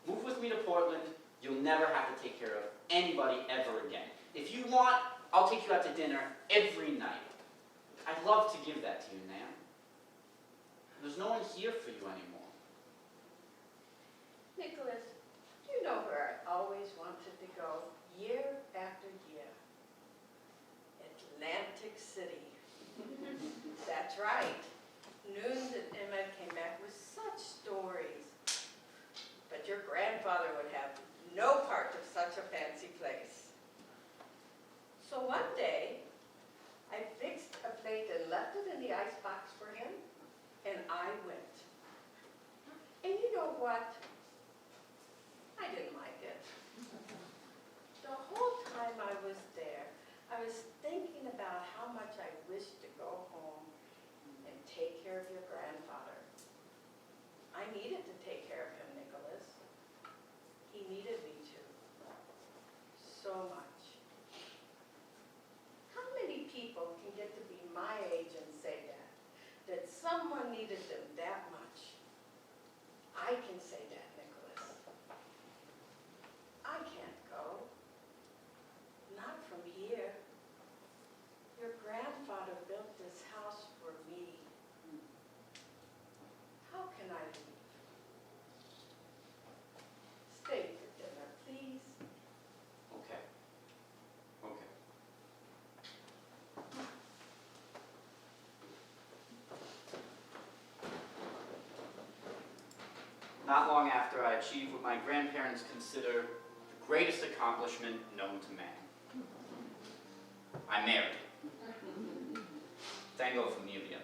Move with me to Portland. You'll never have to take care of anybody ever again. If you want, I'll take you out to dinner every night. I'd love to give that to you, Nan. There's no one here for you anymore. Nicholas, do you know where I always wanted to go year after year? Atlantic City. That's right. Nunes and Emma came back with such stories. But your grandfather would have no part of such a fancy place. So one day, I fixed a plate and left it in the icebox for him, and I went. And you know what? I didn't like it. The whole time I was there, I was thinking about how much I wished to go home and take care of your grandfather. I needed to take care of him, Nicholas. He needed me to. So much. How many people can get to be my age and say that someone needed them that much? I can say that, Nicholas. I can't go. Not from here. Your grandfather built this house for me. How can I leave? Stay for dinner, please. Okay. Not long after I achieved what my grandparents consider the greatest accomplishment known to man. I married. Tango Familia.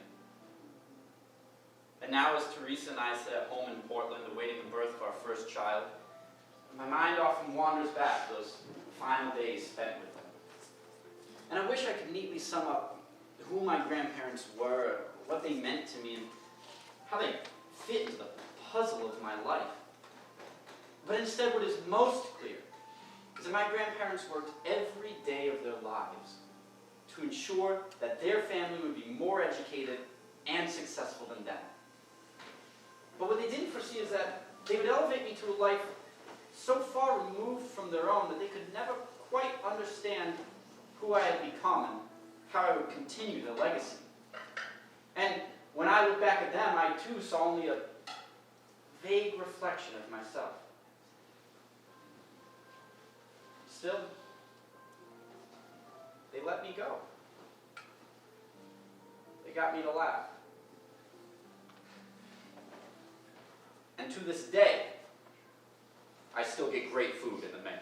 And now as Teresa and I sit at home in Portland awaiting the birth of our first child, my mind often wanders back to those final days spent with them. And I wish I could neatly sum up who my grandparents were, what they meant to me, and how they fit into the puzzle of my life. But instead, what is most clear is that my grandparents worked every day of their lives to ensure that their family would be more educated and successful than them. But what they didn't foresee is that they would elevate me to a life so far removed from their own that they could never quite understand who I had become and how I would continue their legacy. And when I look back at them, I too saw only a vague reflection of myself. Still, they let me go. They got me to laugh. And to this day, I still get great food in the mail.